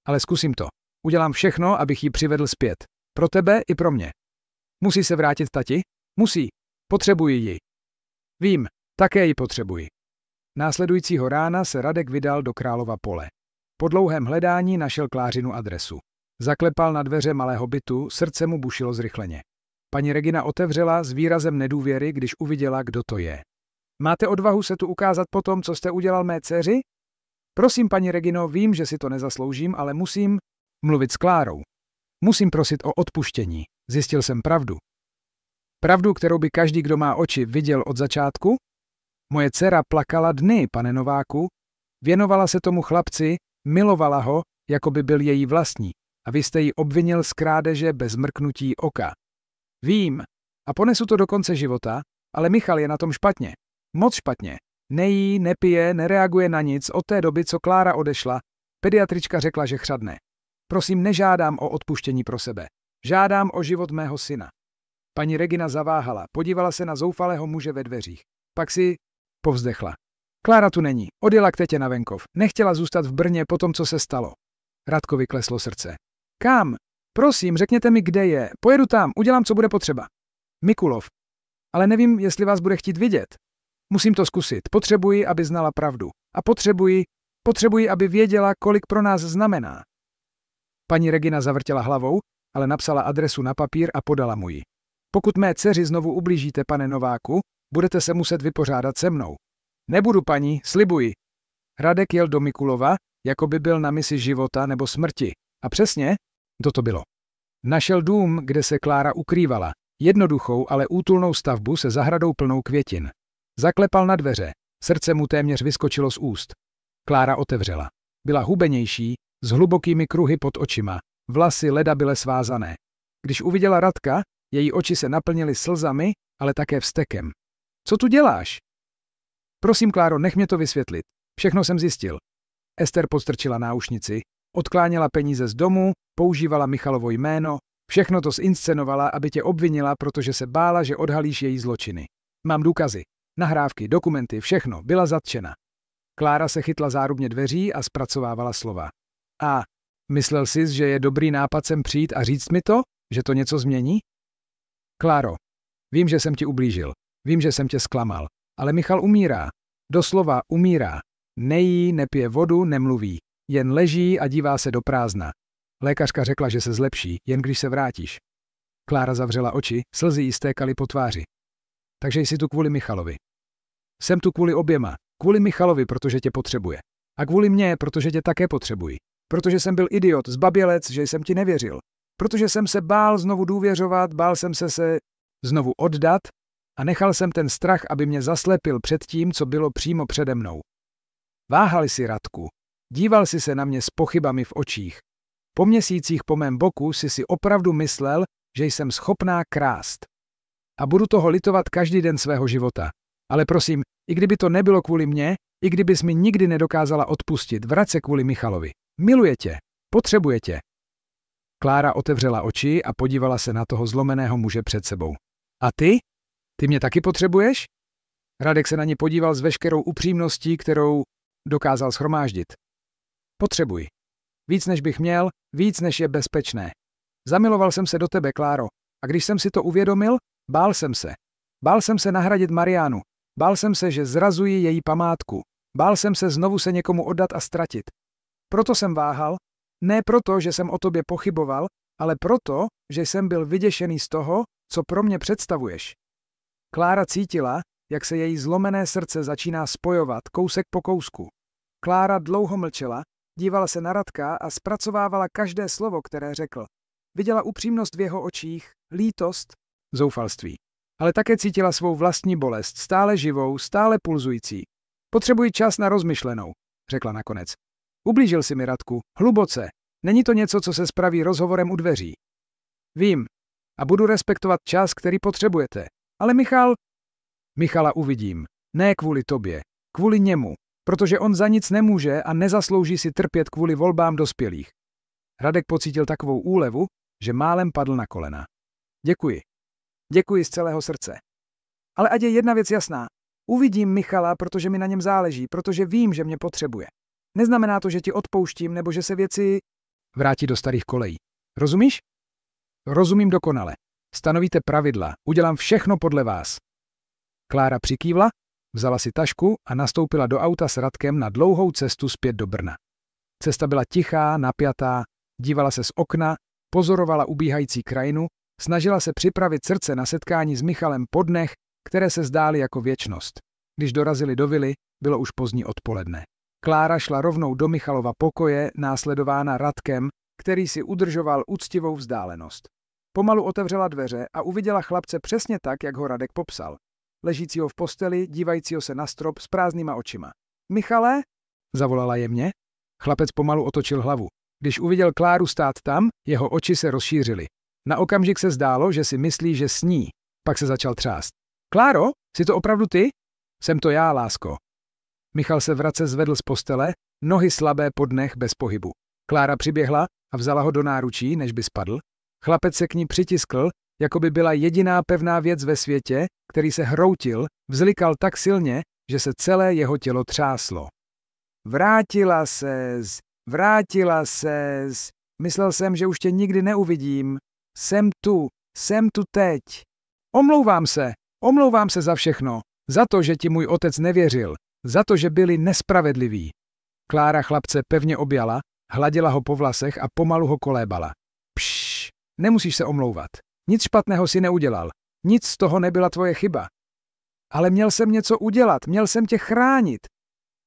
Ale zkusím to. Udělám všechno, abych ji přivedl zpět. Pro tebe i pro mě. Musí se vrátit, tati? Musí. Potřebuji ji. Vím, také ji potřebuji. Následujícího rána se Radek vydal do Králova Pole. Po dlouhém hledání našel Klářinu adresu. Zaklepal na dveře malého bytu, srdce mu bušilo zrychleně. Paní Regina otevřela s výrazem nedůvěry, když uviděla, kdo to je. Máte odvahu se tu ukázat po tom, co jste udělal mé dceři? Prosím, paní Regino, vím, že si to nezasloužím, ale musím mluvit s Klárou. Musím prosit o odpuštění. Zjistil jsem pravdu. Pravdu, kterou by každý, kdo má oči, viděl od začátku? Moje dcera plakala dny, pane Nováku. Věnovala se tomu chlapci, milovala ho, jako by byl její vlastní. A vy jste ji obvinil z krádeže bez mrknutí oka. Vím. A ponesu to do konce života, ale Michal je na tom špatně. Moc špatně. Nejí, nepije, nereaguje na nic od té doby, co Klára odešla. Pediatrička řekla, že chřadne. Prosím, nežádám o odpuštění pro sebe. Žádám o život mého syna. Paní Regina zaváhala, podívala se na zoufalého muže ve dveřích. Pak si povzdechla. Klára tu není, odjela k tetě na venkov. Nechtěla zůstat v Brně po tom, co se stalo. Radkovi kleslo srdce. Kam? Prosím, řekněte mi, kde je. Pojedu tam, udělám, co bude potřeba. Mikulov. Ale nevím, jestli vás bude chtít vidět. Musím to zkusit. Potřebuji, aby znala pravdu. A potřebuji, aby věděla, kolik pro nás znamená. Paní Regina zavrtěla hlavou, ale napsala adresu na papír a podala mu ji. Pokud mé dceři znovu ublížíte, pane Nováku, budete se muset vypořádat se mnou. Nebudu, paní, slibuji. Radek jel do Mikulova, jako by byl na misi života nebo smrti. A přesně, to bylo. Našel dům, kde se Klára ukrývala. Jednoduchou, ale útulnou stavbu se zahradou plnou květin. Zaklepal na dveře. Srdce mu téměř vyskočilo z úst. Klára otevřela. Byla hubenější, s hlubokými kruhy pod očima. Vlasy ledabyle svázané. Když uviděla Radka, její oči se naplnily slzami, ale také vztekem. Co tu děláš? Prosím, Kláro, nech mě to vysvětlit. Všechno jsem zjistil. Ester podstrčila náušnici, odkláněla peníze z domu, používala Michalovo jméno, všechno to zinscenovala, aby tě obvinila, protože se bála, že odhalíš její zločiny. Mám důkazy, nahrávky, dokumenty, všechno, byla zatčena. Klára se chytla zárubně dveří a zpracovávala slova. A myslel jsi, že je dobrý nápad sem přijít a říct mi to, že to něco změní? Kláro, vím, že jsem ti ublížil, vím, že jsem tě zklamal, ale Michal umírá. Doslova umírá. Nejí, nepije vodu, nemluví. Jen leží a dívá se do prázdna. Lékařka řekla, že se zlepší, jen když se vrátíš. Klára zavřela oči, slzy jí stékaly po tváři. Takže jsi tu kvůli Michalovi. Jsem tu kvůli oběma. Kvůli Michalovi, protože tě potřebuje. A kvůli mně, protože tě také potřebuji. Protože jsem byl idiot, zbabělec, že jsem ti nevěřil. Protože jsem se bál znovu důvěřovat, bál jsem se znovu oddat a nechal jsem ten strach, aby mě zaslepil před tím, co bylo přímo přede mnou. Váhal jsi, Radku. Díval jsi se na mě s pochybami v očích. Po měsících po mém boku si opravdu myslel, že jsem schopná krást. A budu toho litovat každý den svého života. Ale prosím, i kdyby to nebylo kvůli mně, i kdybys mi nikdy nedokázala odpustit, vrať se kvůli Michalovi. Miluje tě. Potřebuje tě. Klára otevřela oči a podívala se na toho zlomeného muže před sebou. A ty? Ty mě taky potřebuješ? Radek se na ně podíval s veškerou upřímností, kterou dokázal shromáždit. Potřebuji. Víc než bych měl, víc než je bezpečné. Zamiloval jsem se do tebe, Kláro, a když jsem si to uvědomil, bál jsem se. Bál jsem se nahradit Mariánu. Bál jsem se, že zrazuji její památku. Bál jsem se znovu se někomu oddat a ztratit. Proto jsem váhal, ne proto, že jsem o tobě pochyboval, ale proto, že jsem byl vyděšený z toho, co pro mě představuješ. Klára cítila, jak se její zlomené srdce začíná spojovat kousek po kousku. Klára dlouho mlčela, dívala se na Radka a zpracovávala každé slovo, které řekl. Viděla upřímnost v jeho očích, lítost, zoufalství. Ale také cítila svou vlastní bolest, stále živou, stále pulzující. Potřebuji čas na rozmyšlenou, řekla nakonec. Ublížil si mi, Radku, hluboce. Není to něco, co se spraví rozhovorem u dveří. Vím. A budu respektovat čas, který potřebujete. Ale Michala uvidím. Ne kvůli tobě. Kvůli němu. Protože on za nic nemůže a nezaslouží si trpět kvůli volbám dospělých. Radek pocítil takovou úlevu, že málem padl na kolena. Děkuji. Děkuji z celého srdce. Ale ať je jedna věc jasná. Uvidím Michala, protože mi na něm záleží, protože vím, že mě potřebuje. Neznamená to, že ti odpouštím, nebo že se věci vrátí do starých kolejí. Rozumíš? Rozumím dokonale. Stanovíte pravidla. Udělám všechno podle vás. Klára přikývla, vzala si tašku a nastoupila do auta s Radkem na dlouhou cestu zpět do Brna. Cesta byla tichá, napjatá, dívala se z okna, pozorovala ubíhající krajinu, snažila se připravit srdce na setkání s Michalem po dnech, které se zdály jako věčnost. Když dorazili do vily, bylo už pozdní odpoledne. Klára šla rovnou do Michalova pokoje, následována Radkem, který si udržoval úctivou vzdálenost. Pomalu otevřela dveře a uviděla chlapce přesně tak, jak ho Radek popsal. Ležícího v posteli, dívajícího se na strop s prázdnýma očima. Michale? Zavolala jemně. Chlapec pomalu otočil hlavu. Když uviděl Kláru stát tam, jeho oči se rozšířily. Na okamžik se zdálo, že si myslí, že sní. Pak se začal třást. Kláro, jsi to opravdu ty? Jsem to já, lásko. Michal se vrace zvedl z postele, nohy slabé po dnech bez pohybu. Klára přiběhla a vzala ho do náručí, než by spadl. Chlapec se k ní přitiskl, jako by byla jediná pevná věc ve světě, který se hroutil, vzlikal tak silně, že se celé jeho tělo třáslo. Vrátila ses. Myslel jsem, že už tě nikdy neuvidím. Jsem tu teď. Omlouvám se za všechno. Za to, že ti můj otec nevěřil. Za to, že byli nespravedliví. Klára chlapce pevně objala, hladila ho po vlasech a pomalu ho kolébala. Pšš, nemusíš se omlouvat. Nic špatného si neudělal. Nic z toho nebyla tvoje chyba. Ale měl jsem něco udělat, měl jsem tě chránit.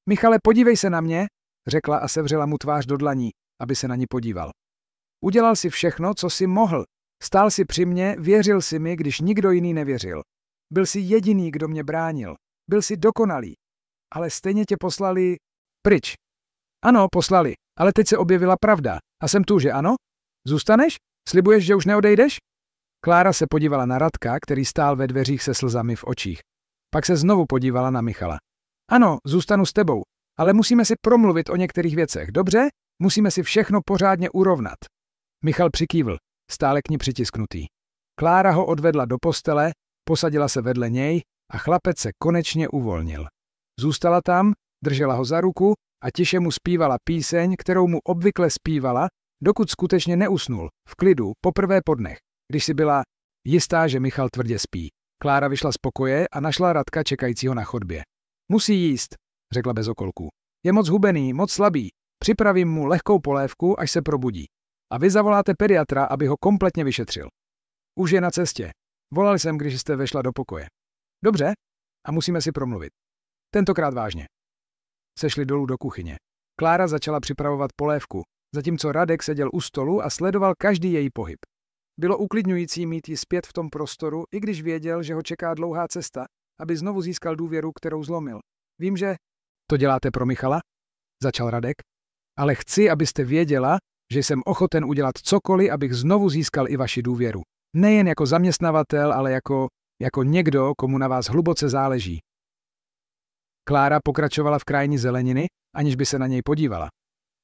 Michale, podívej se na mě, řekla a sevřela mu tvář do dlaní, aby se na ní podíval. Udělal si všechno, co si mohl. Stál si při mně, věřil si mi, když nikdo jiný nevěřil. Byl jsi jediný, kdo mě bránil. Byl jsi dokonalý. Ale stejně tě poslali pryč. Ano, poslali, ale teď se objevila pravda. A jsem tu, že ano? Zůstaneš? Slibuješ, že už neodejdeš? Klára se podívala na Radka, který stál ve dveřích se slzami v očích. Pak se znovu podívala na Michala. Ano, zůstanu s tebou, ale musíme si promluvit o některých věcech, dobře? Musíme si všechno pořádně urovnat. Michal přikývl, stále k ní přitisknutý. Klára ho odvedla do postele, posadila se vedle něj a chlapec se konečně uvolnil. Zůstala tam, držela ho za ruku a tiše mu zpívala píseň, kterou mu obvykle zpívala, dokud skutečně neusnul, v klidu, poprvé po dnech, když si byla jistá, že Michal tvrdě spí. Klára vyšla z pokoje a našla Radka čekajícího na chodbě. Musí jíst, řekla bez okolků. Je moc hubený, moc slabý. Připravím mu lehkou polévku, až se probudí. A vy zavoláte pediatra, aby ho kompletně vyšetřil. Už je na cestě. Volal jsem, když jste vešla do pokoje. Dobře, a musíme si promluvit. Tentokrát vážně. Sešli dolů do kuchyně. Klára začala připravovat polévku, zatímco Radek seděl u stolu a sledoval každý její pohyb. Bylo uklidňující mít ji zpět v tom prostoru, i když věděl, že ho čeká dlouhá cesta, aby znovu získal důvěru, kterou zlomil. Vím, že to děláte pro Michala, začal Radek, ale chci, abyste věděla, že jsem ochoten udělat cokoliv, abych znovu získal i vaši důvěru. Nejen jako zaměstnavatel, ale jako někdo, komu na vás hluboce záleží. Klára pokračovala v krájení zeleniny, aniž by se na něj podívala.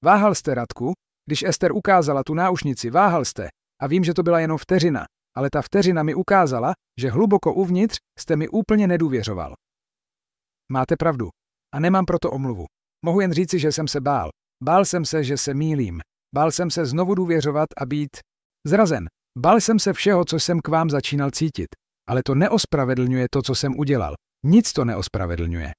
Váhal jste, Radku, když Ester ukázala tu náušnici, váhal jste. A vím, že to byla jenom vteřina, ale ta vteřina mi ukázala, že hluboko uvnitř jste mi úplně nedůvěřoval. Máte pravdu. A nemám proto omluvu. Mohu jen říci, že jsem se bál. Bál jsem se, že se mýlím. Bál jsem se znovu důvěřovat a být zrazen. Bál jsem se všeho, co jsem k vám začínal cítit. Ale to neospravedlňuje to, co jsem udělal. Nic to neospravedlňuje.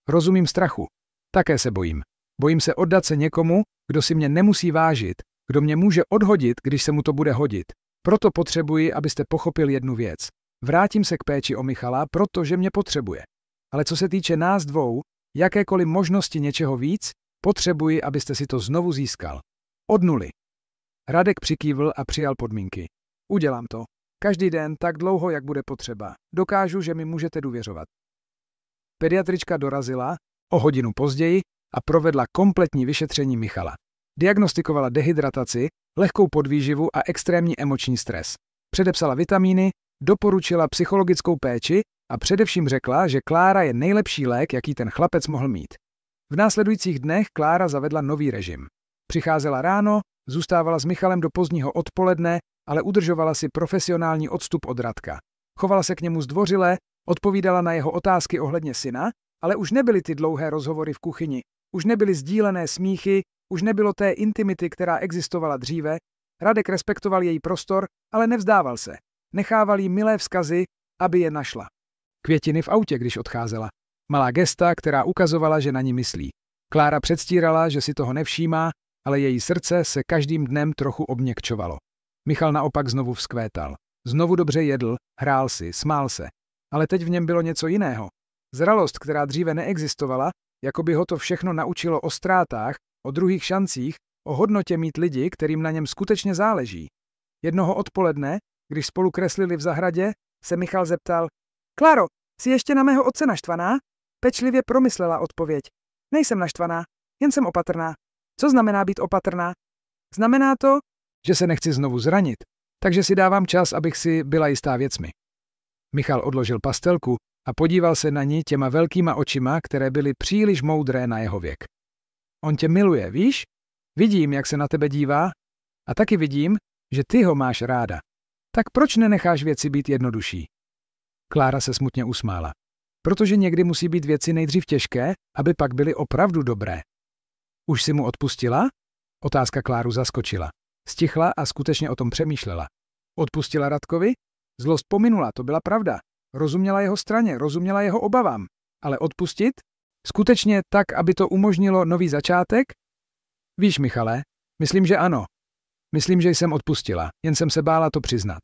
Rozumím strachu. Také se bojím. Bojím se oddat se někomu, kdo si mě nemusí vážit, kdo mě může odhodit, když se mu to bude hodit. Proto potřebuji, abyste pochopil jednu věc. Vrátím se k péči o Michala, protože mě potřebuje. Ale co se týče nás dvou, jakékoliv možnosti něčeho víc, potřebuji, abyste si to znovu získal. Od nuly. Radek přikývl a přijal podmínky. Udělám to. Každý den tak dlouho, jak bude potřeba. Dokážu, že mi můžete důvěřovat. Pediatrička dorazila o hodinu později a provedla kompletní vyšetření Michala. Diagnostikovala dehydrataci, lehkou podvýživu a extrémní emoční stres. Předepsala vitamíny, doporučila psychologickou péči a především řekla, že Klára je nejlepší lék, jaký ten chlapec mohl mít. V následujících dnech Klára zavedla nový režim. Přicházela ráno, zůstávala s Michalem do pozdního odpoledne, ale udržovala si profesionální odstup od Radka. Chovala se k němu zdvořile, odpovídala na jeho otázky ohledně syna, ale už nebyly ty dlouhé rozhovory v kuchyni, už nebyly sdílené smíchy, už nebylo té intimity, která existovala dříve. Radek respektoval její prostor, ale nevzdával se. Nechával jí milé vzkazy, aby je našla. Květiny v autě, když odcházela. Malá gesta, která ukazovala, že na ní myslí. Klára předstírala, že si toho nevšímá, ale její srdce se každým dnem trochu obměkčovalo. Michal naopak znovu vzkvétal. Znovu dobře jedl, hrál si, smál se. Ale teď v něm bylo něco jiného. Zralost, která dříve neexistovala, jako by ho to všechno naučilo o ztrátách, o druhých šancích, o hodnotě mít lidi, kterým na něm skutečně záleží. Jednoho odpoledne, když spolu kreslili v zahradě, se Michal zeptal: Kláro, jsi ještě na mého otce naštvaná? Pečlivě promyslela odpověď. Nejsem naštvaná, jen jsem opatrná. Co znamená být opatrná? Znamená to, že se nechci znovu zranit, takže si dávám čas, abych si byla jistá věcmi. Michal odložil pastelku a podíval se na ní těma velkýma očima, které byly příliš moudré na jeho věk. On tě miluje, víš? Vidím, jak se na tebe dívá, a taky vidím, že ty ho máš ráda. Tak proč nenecháš věci být jednodušší? Klára se smutně usmála. Protože někdy musí být věci nejdřív těžké, aby pak byly opravdu dobré. Už si mu odpustila? Otázka Kláru zaskočila. Stichla a skutečně o tom přemýšlela. Odpustila Radkovi? Zlost pominula, to byla pravda. Rozuměla jeho straně, rozuměla jeho obavám. Ale odpustit? Skutečně tak, aby to umožnilo nový začátek? Víš, Michale, myslím, že ano. Myslím, že jsem odpustila, jen jsem se bála to přiznat.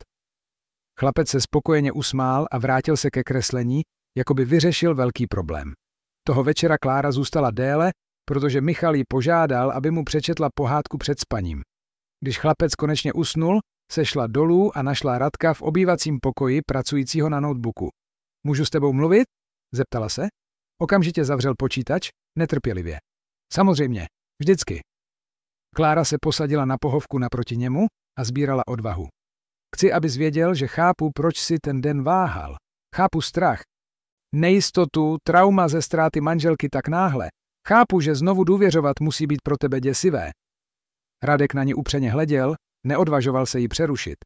Chlapec se spokojeně usmál a vrátil se ke kreslení, jako by vyřešil velký problém. Toho večera Klára zůstala déle, protože Michal ji požádal, aby mu přečetla pohádku před spaním. Když chlapec konečně usnul, sešla dolů a našla Radka v obývacím pokoji pracujícího na notebooku. Můžu s tebou mluvit? Zeptala se. Okamžitě zavřel počítač, netrpělivě. Samozřejmě, vždycky. Klára se posadila na pohovku naproti němu a sbírala odvahu. Chci, abys věděl, že chápu, proč si ten den váhal. Chápu strach. Nejistotu, trauma ze ztráty manželky tak náhle. Chápu, že znovu důvěřovat musí být pro tebe děsivé. Radek na ní upřeně hleděl, neodvažoval se jí přerušit.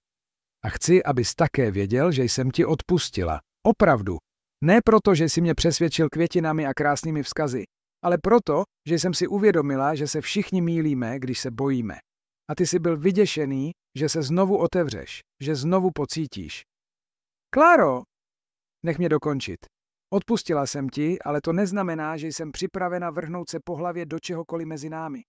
A chci, abys také věděl, že jsem ti odpustila. Opravdu. Ne proto, že jsi mě přesvědčil květinami a krásnými vzkazy, ale proto, že jsem si uvědomila, že se všichni mýlíme, když se bojíme. A ty jsi byl vyděšený, že se znovu otevřeš, že znovu pocítíš. Kláro! Nech mě dokončit. Odpustila jsem ti, ale to neznamená, že jsem připravena vrhnout se po hlavě do čehokoliv mezi námi.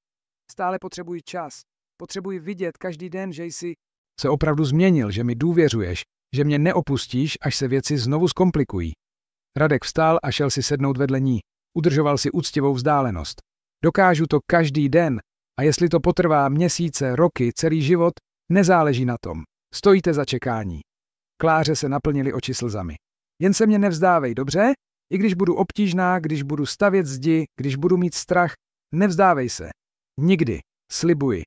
Stále potřebuji čas. Potřebuji vidět každý den, že jsi se opravdu změnil, že mi důvěřuješ, že mě neopustíš, až se věci znovu zkomplikují. Radek vstal a šel si sednout vedle ní. Udržoval si úctivou vzdálenost. Dokážu to každý den a jestli to potrvá měsíce, roky, celý život, nezáleží na tom. Stojíte za čekání. Kláře se naplnily oči slzami. Jen se mě nevzdávej, dobře? I když budu obtížná, když budu stavět zdi, když budu mít strach, nevzdávej se. Nikdy. Slibuji.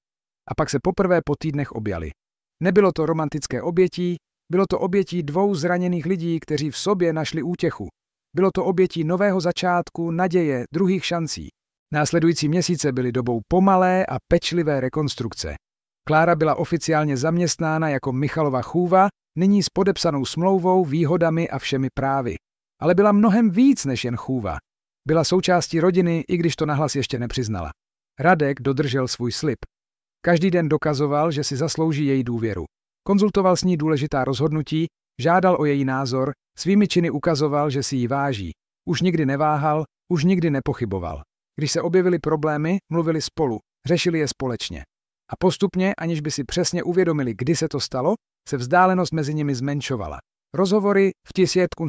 A pak se poprvé po týdnech objali. Nebylo to romantické obětí, bylo to obětí dvou zraněných lidí, kteří v sobě našli útěchu. Bylo to obětí nového začátku, naděje, druhých šancí. Následující měsíce byly dobou pomalé a pečlivé rekonstrukce. Klára byla oficiálně zaměstnána jako Michalova chůva, nyní s podepsanou smlouvou, výhodami a všemi právy. Ale byla mnohem víc než jen chůva. Byla součástí rodiny, i když to nahlas ještě nepřiznala. Radek dodržel svůj slib. Každý den dokazoval, že si zaslouží její důvěru. Konzultoval s ní důležitá rozhodnutí, žádal o její názor, svými činy ukazoval, že si ji váží. Už nikdy neváhal, už nikdy nepochyboval. Když se objevily problémy, mluvili spolu, řešili je společně. A postupně, aniž by si přesně uvědomili, kdy se to stalo, se vzdálenost mezi nimi zmenšovala. Rozhovory v tisítkům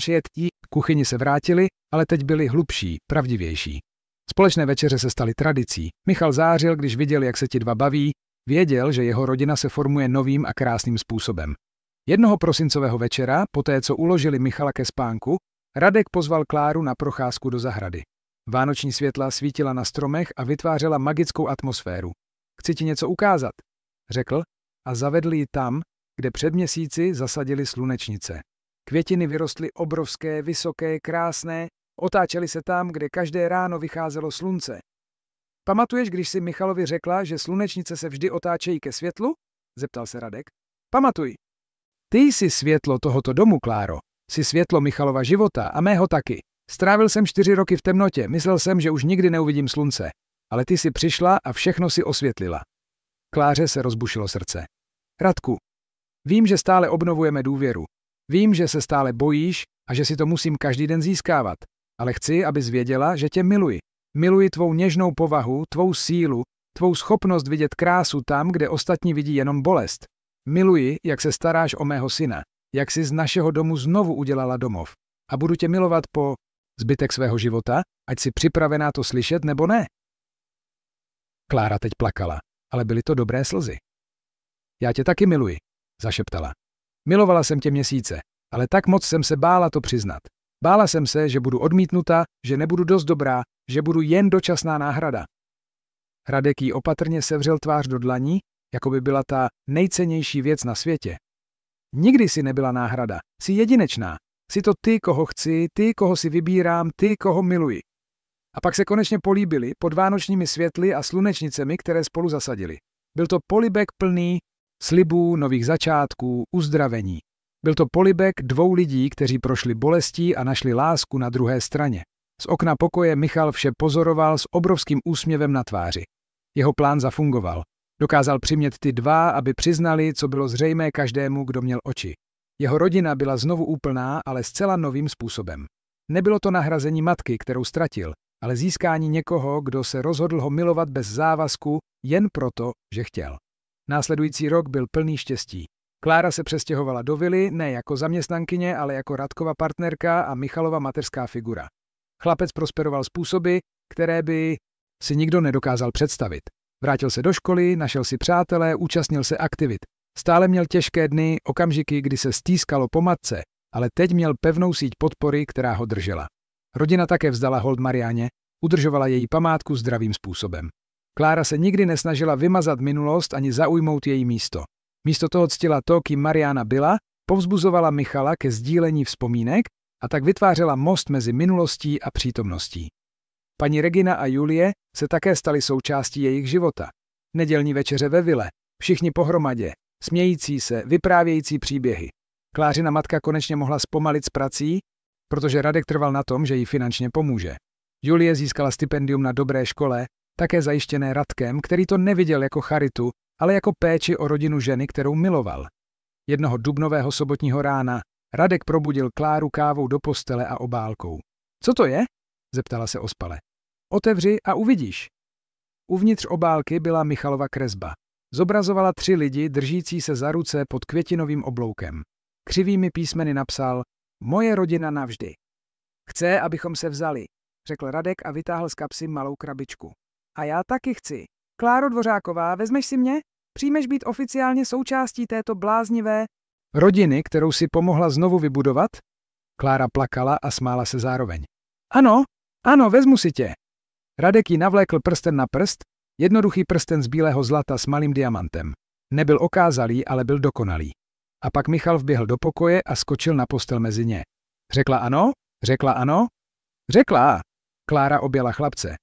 kuchyni se vrátily, ale teď byly hlubší, pravdivější. Společné večeře se staly tradicí. Michal zářil, když viděl, jak se ti dva baví, věděl, že jeho rodina se formuje novým a krásným způsobem. Jednoho prosincového večera, poté co uložili Michala ke spánku, Radek pozval Kláru na procházku do zahrady. Vánoční světla svítila na stromech a vytvářela magickou atmosféru. Chci ti něco ukázat, řekl a zavedl ji tam, kde před měsíci zasadili slunečnice. Květiny vyrostly obrovské, vysoké, krásné, otáčely se tam, kde každé ráno vycházelo slunce. Pamatuješ, když si Michalovi řekla, že slunečnice se vždy otáčejí ke světlu? Zeptal se Radek. Pamatuj. Ty jsi světlo tohoto domu, Kláro. Jsi světlo Michalova života a mého taky. Strávil jsem 4 roky v temnotě, myslel jsem, že už nikdy neuvidím slunce. Ale ty jsi přišla a všechno si osvětlila. Kláře se rozbušilo srdce. Radku, vím, že stále obnovujeme důvěru. Vím, že se stále bojíš a že si to musím každý den získávat. Ale chci, abys věděla, že tě miluji. Miluji tvou něžnou povahu, tvou sílu, tvou schopnost vidět krásu tam, kde ostatní vidí jenom bolest. Miluji, jak se staráš o mého syna, jak jsi z našeho domu znovu udělala domov. A budu tě milovat po zbytek svého života, ať jsi připravená to slyšet nebo ne. Klára teď plakala, ale byly to dobré slzy. Já tě taky miluji, zašeptala. Milovala jsem tě měsíce, ale tak moc jsem se bála to přiznat. Bála jsem se, že budu odmítnuta, že nebudu dost dobrá, že budu jen dočasná náhrada. Radek jí opatrně sevřel tvář do dlaní, jako by byla ta nejcennější věc na světě. Nikdy si nebyla náhrada, jsi jedinečná. Jsi to ty, koho chci, ty, koho si vybírám, ty, koho miluji. A pak se konečně políbili pod vánočními světly a slunečnicemi, které spolu zasadili. Byl to polibek plný slibů, nových začátků, uzdravení. Byl to polibek 2 lidí, kteří prošli bolestí a našli lásku na druhé straně. Z okna pokoje Michal vše pozoroval s obrovským úsměvem na tváři. Jeho plán zafungoval. Dokázal přimět ty 2, aby přiznali, co bylo zřejmé každému, kdo měl oči. Jeho rodina byla znovu úplná, ale zcela novým způsobem. Nebylo to nahrazení matky, kterou ztratil, ale získání někoho, kdo se rozhodl ho milovat bez závazku, jen proto, že chtěl. Následující rok byl plný štěstí. Klára se přestěhovala do vily ne jako zaměstnankyně, ale jako Radkova partnerka a Michalova mateřská figura. Chlapec prosperoval způsoby, které by si nikdo nedokázal představit. Vrátil se do školy, našel si přátelé, účastnil se aktivit. Stále měl těžké dny, okamžiky, kdy se stýskalo po matce, ale teď měl pevnou síť podpory, která ho držela. Rodina také vzdala hold Mariáně, udržovala její památku zdravým způsobem. Klára se nikdy nesnažila vymazat minulost ani zaujmout její místo. Místo toho ctila to, kým Mariána byla, povzbuzovala Michala ke sdílení vzpomínek a tak vytvářela most mezi minulostí a přítomností. Paní Regina a Julie se také staly součástí jejich života. Nedělní večeře ve vile, všichni pohromadě, smějící se, vyprávějící příběhy. Klářina matka konečně mohla zpomalit s prací, protože Radek trval na tom, že jí finančně pomůže. Julie získala stipendium na dobré škole, také zajištěné Radkem, který to neviděl jako charitu, ale jako péči o rodinu ženy, kterou miloval. Jednoho dubnového sobotního rána Radek probudil Kláru kávou do postele a obálkou. Co to je? Zeptala se ospale. Otevři a uvidíš. Uvnitř obálky byla Michalova kresba. Zobrazovala 3 lidi držící se za ruce pod květinovým obloukem. Křivými písmeny napsal Moje rodina navždy. Chce, abychom se vzali, řekl Radek a vytáhl z kapsy malou krabičku. A já taky chci. Kláro Dvořáková, vezmeš si mě? Přijmeš být oficiálně součástí této bláznivé rodiny, kterou si pomohla znovu vybudovat? Klára plakala a smála se zároveň. Ano, vezmu si tě. Radek jí navlékl prsten na prst, jednoduchý prsten z bílého zlata s malým diamantem. Nebyl okázalý, ale byl dokonalý. A pak Michal vběhl do pokoje a skočil na postel mezi ně. Řekla ano? Řekla ano? Řekla. Klára objela chlapce.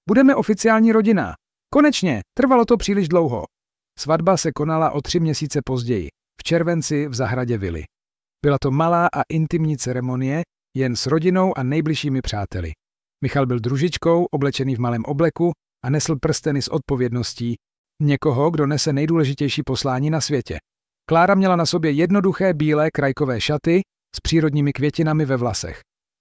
Budeme oficiální rodina. Konečně, trvalo to příliš dlouho. Svatba se konala o 3 měsíce později, v červenci v zahradě vily. Byla to malá a intimní ceremonie, jen s rodinou a nejbližšími přáteli. Michal byl družičkou, oblečený v malém obleku a nesl prsteny s odpovědností, někoho, kdo nese nejdůležitější poslání na světě. Klára měla na sobě jednoduché bílé krajkové šaty s přírodními květinami ve vlasech.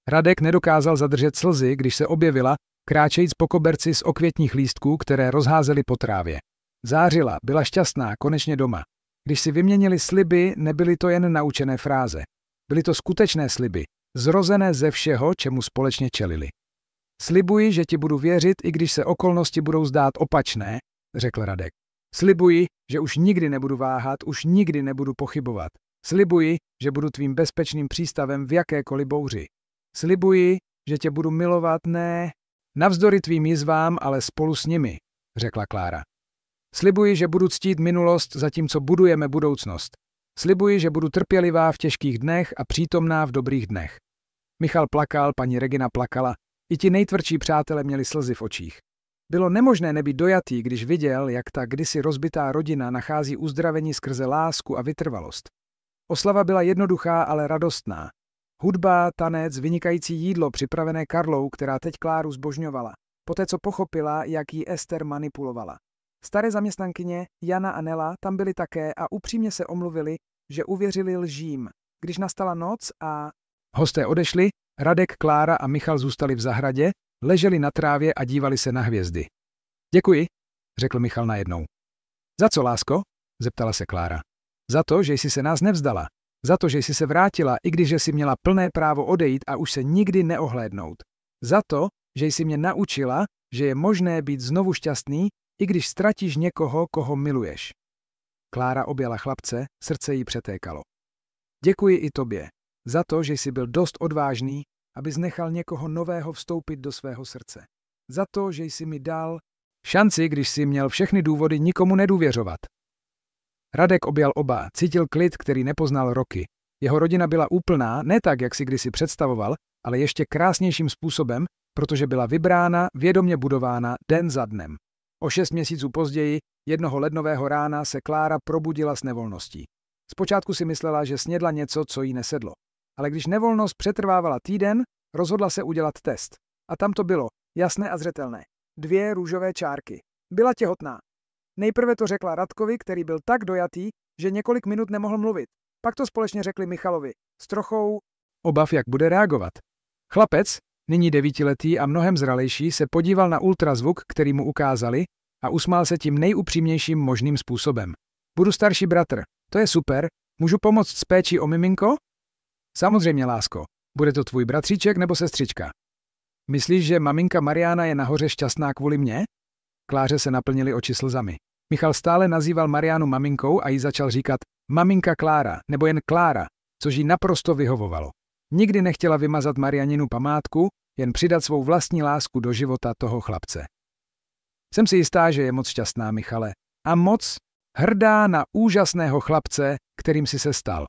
Radek nedokázal zadržet slzy, když se objevila, kráčejíc po koberci z okvětních lístků, které rozházely po trávě. Zářila, byla šťastná, konečně doma. Když si vyměnili sliby, nebyly to jen naučené fráze. Byly to skutečné sliby, zrozené ze všeho, čemu společně čelili. Slibuji, že ti budu věřit, i když se okolnosti budou zdát opačné, řekl Radek. Slibuji, že už nikdy nebudu váhat, už nikdy nebudu pochybovat. Slibuji, že budu tvým bezpečným přístavem v jakékoliv bouři. Slibuji, že tě budu milovat, ne navzdory tvým jizvám, ale spolu s nimi, řekla Klára. Slibuji, že budu ctít minulost, zatímco budujeme budoucnost. Slibuji, že budu trpělivá v těžkých dnech a přítomná v dobrých dnech. Michal plakal, paní Regina plakala, i ti nejtvrdší přátelé měli slzy v očích. Bylo nemožné nebýt dojatý, když viděl, jak ta kdysi rozbitá rodina nachází uzdravení skrze lásku a vytrvalost. Oslava byla jednoduchá, ale radostná. Hudba, tanec, vynikající jídlo připravené Karlou, která teď Kláru zbožňovala, poté co pochopila, jak jí Ester manipulovala. Staré zaměstnankyně, Jana a Nela, tam byly také a upřímně se omluvili, že uvěřili lžím. Když nastala noc a hosté odešli, Radek, Klára a Michal zůstali v zahradě, leželi na trávě a dívali se na hvězdy. Děkuji, řekl Michal najednou. Za co, lásko? Zeptala se Klára. Za to, že jsi se nás nevzdala. Za to, že jsi se vrátila, i když jsi měla plné právo odejít a už se nikdy neohlédnout. Za to, že jsi mě naučila, že je možné být znovu šťastný, i když ztratíš někoho, koho miluješ. Klára objala chlapce, srdce jí přetékalo. Děkuji i tobě. Za to, že jsi byl dost odvážný, abys nechal někoho nového vstoupit do svého srdce. Za to, že jsi mi dal šanci, když jsi měl všechny důvody nikomu nedůvěřovat. Radek objal oba, cítil klid, který nepoznal roky. Jeho rodina byla úplná, ne tak, jak si kdysi představoval, ale ještě krásnějším způsobem, protože byla vybrána, vědomě budována den za dnem. O 6 měsíců později, jednoho lednového rána, se Klára probudila s nevolností. Zpočátku si myslela, že snědla něco, co jí nesedlo. Ale když nevolnost přetrvávala týden, rozhodla se udělat test. A tam to bylo, jasné a zřetelné. 2 růžové čárky. Byla těhotná. Nejprve to řekla Radkovi, který byl tak dojatý, že několik minut nemohl mluvit. Pak to společně řekli Michalovi, s trochou obav, jak bude reagovat. Chlapec, nyní 9letý a mnohem zralejší, se podíval na ultrazvuk, který mu ukázali, a usmál se tím nejupřímnějším možným způsobem. Budu starší bratr. To je super. Můžu pomoct s péčí o miminko? Samozřejmě, lásko. Bude to tvůj bratříček nebo sestřička? Myslíš, že maminka Mariána je nahoře šťastná kvůli mně? Kláře se naplnily oči slzami. Michal stále nazýval Mariánu maminkou a jí začal říkat maminka Klára nebo jen Klára, což jí naprosto vyhovovalo. Nikdy nechtěla vymazat Marianinu památku, jen přidat svou vlastní lásku do života toho chlapce. Jsem si jistá, že je moc šťastná, Michale, a moc hrdá na úžasného chlapce, kterým si se stal.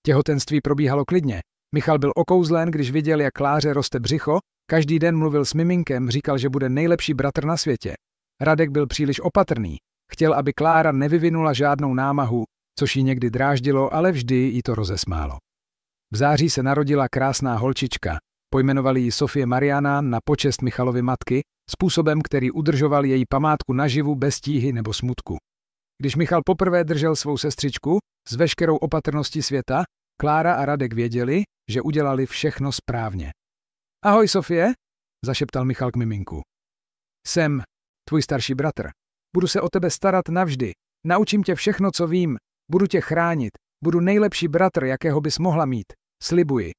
Těhotenství probíhalo klidně. Michal byl okouzlen, když viděl, jak Kláře roste břicho, každý den mluvil s miminkem, říkal, že bude nejlepší bratr na světě. Radek byl příliš opatrný. Chtěl, aby Klára nevyvinula žádnou námahu, což jí někdy dráždilo, ale vždy jí to rozesmálo. V září se narodila krásná holčička. Pojmenovali ji Sofie Mariana na počest Michalovy matky, způsobem, který udržoval její památku naživu bez tíhy nebo smutku. Když Michal poprvé držel svou sestřičku, s veškerou opatrností světa, Klára a Radek věděli, že udělali všechno správně. Ahoj, Sofie, zašeptal Michal k miminku. Jsem tvůj starší bratr. Budu se o tebe starat navždy. Naučím tě všechno, co vím. Budu tě chránit. Budu nejlepší bratr, jakého bys mohla mít. Slibuji.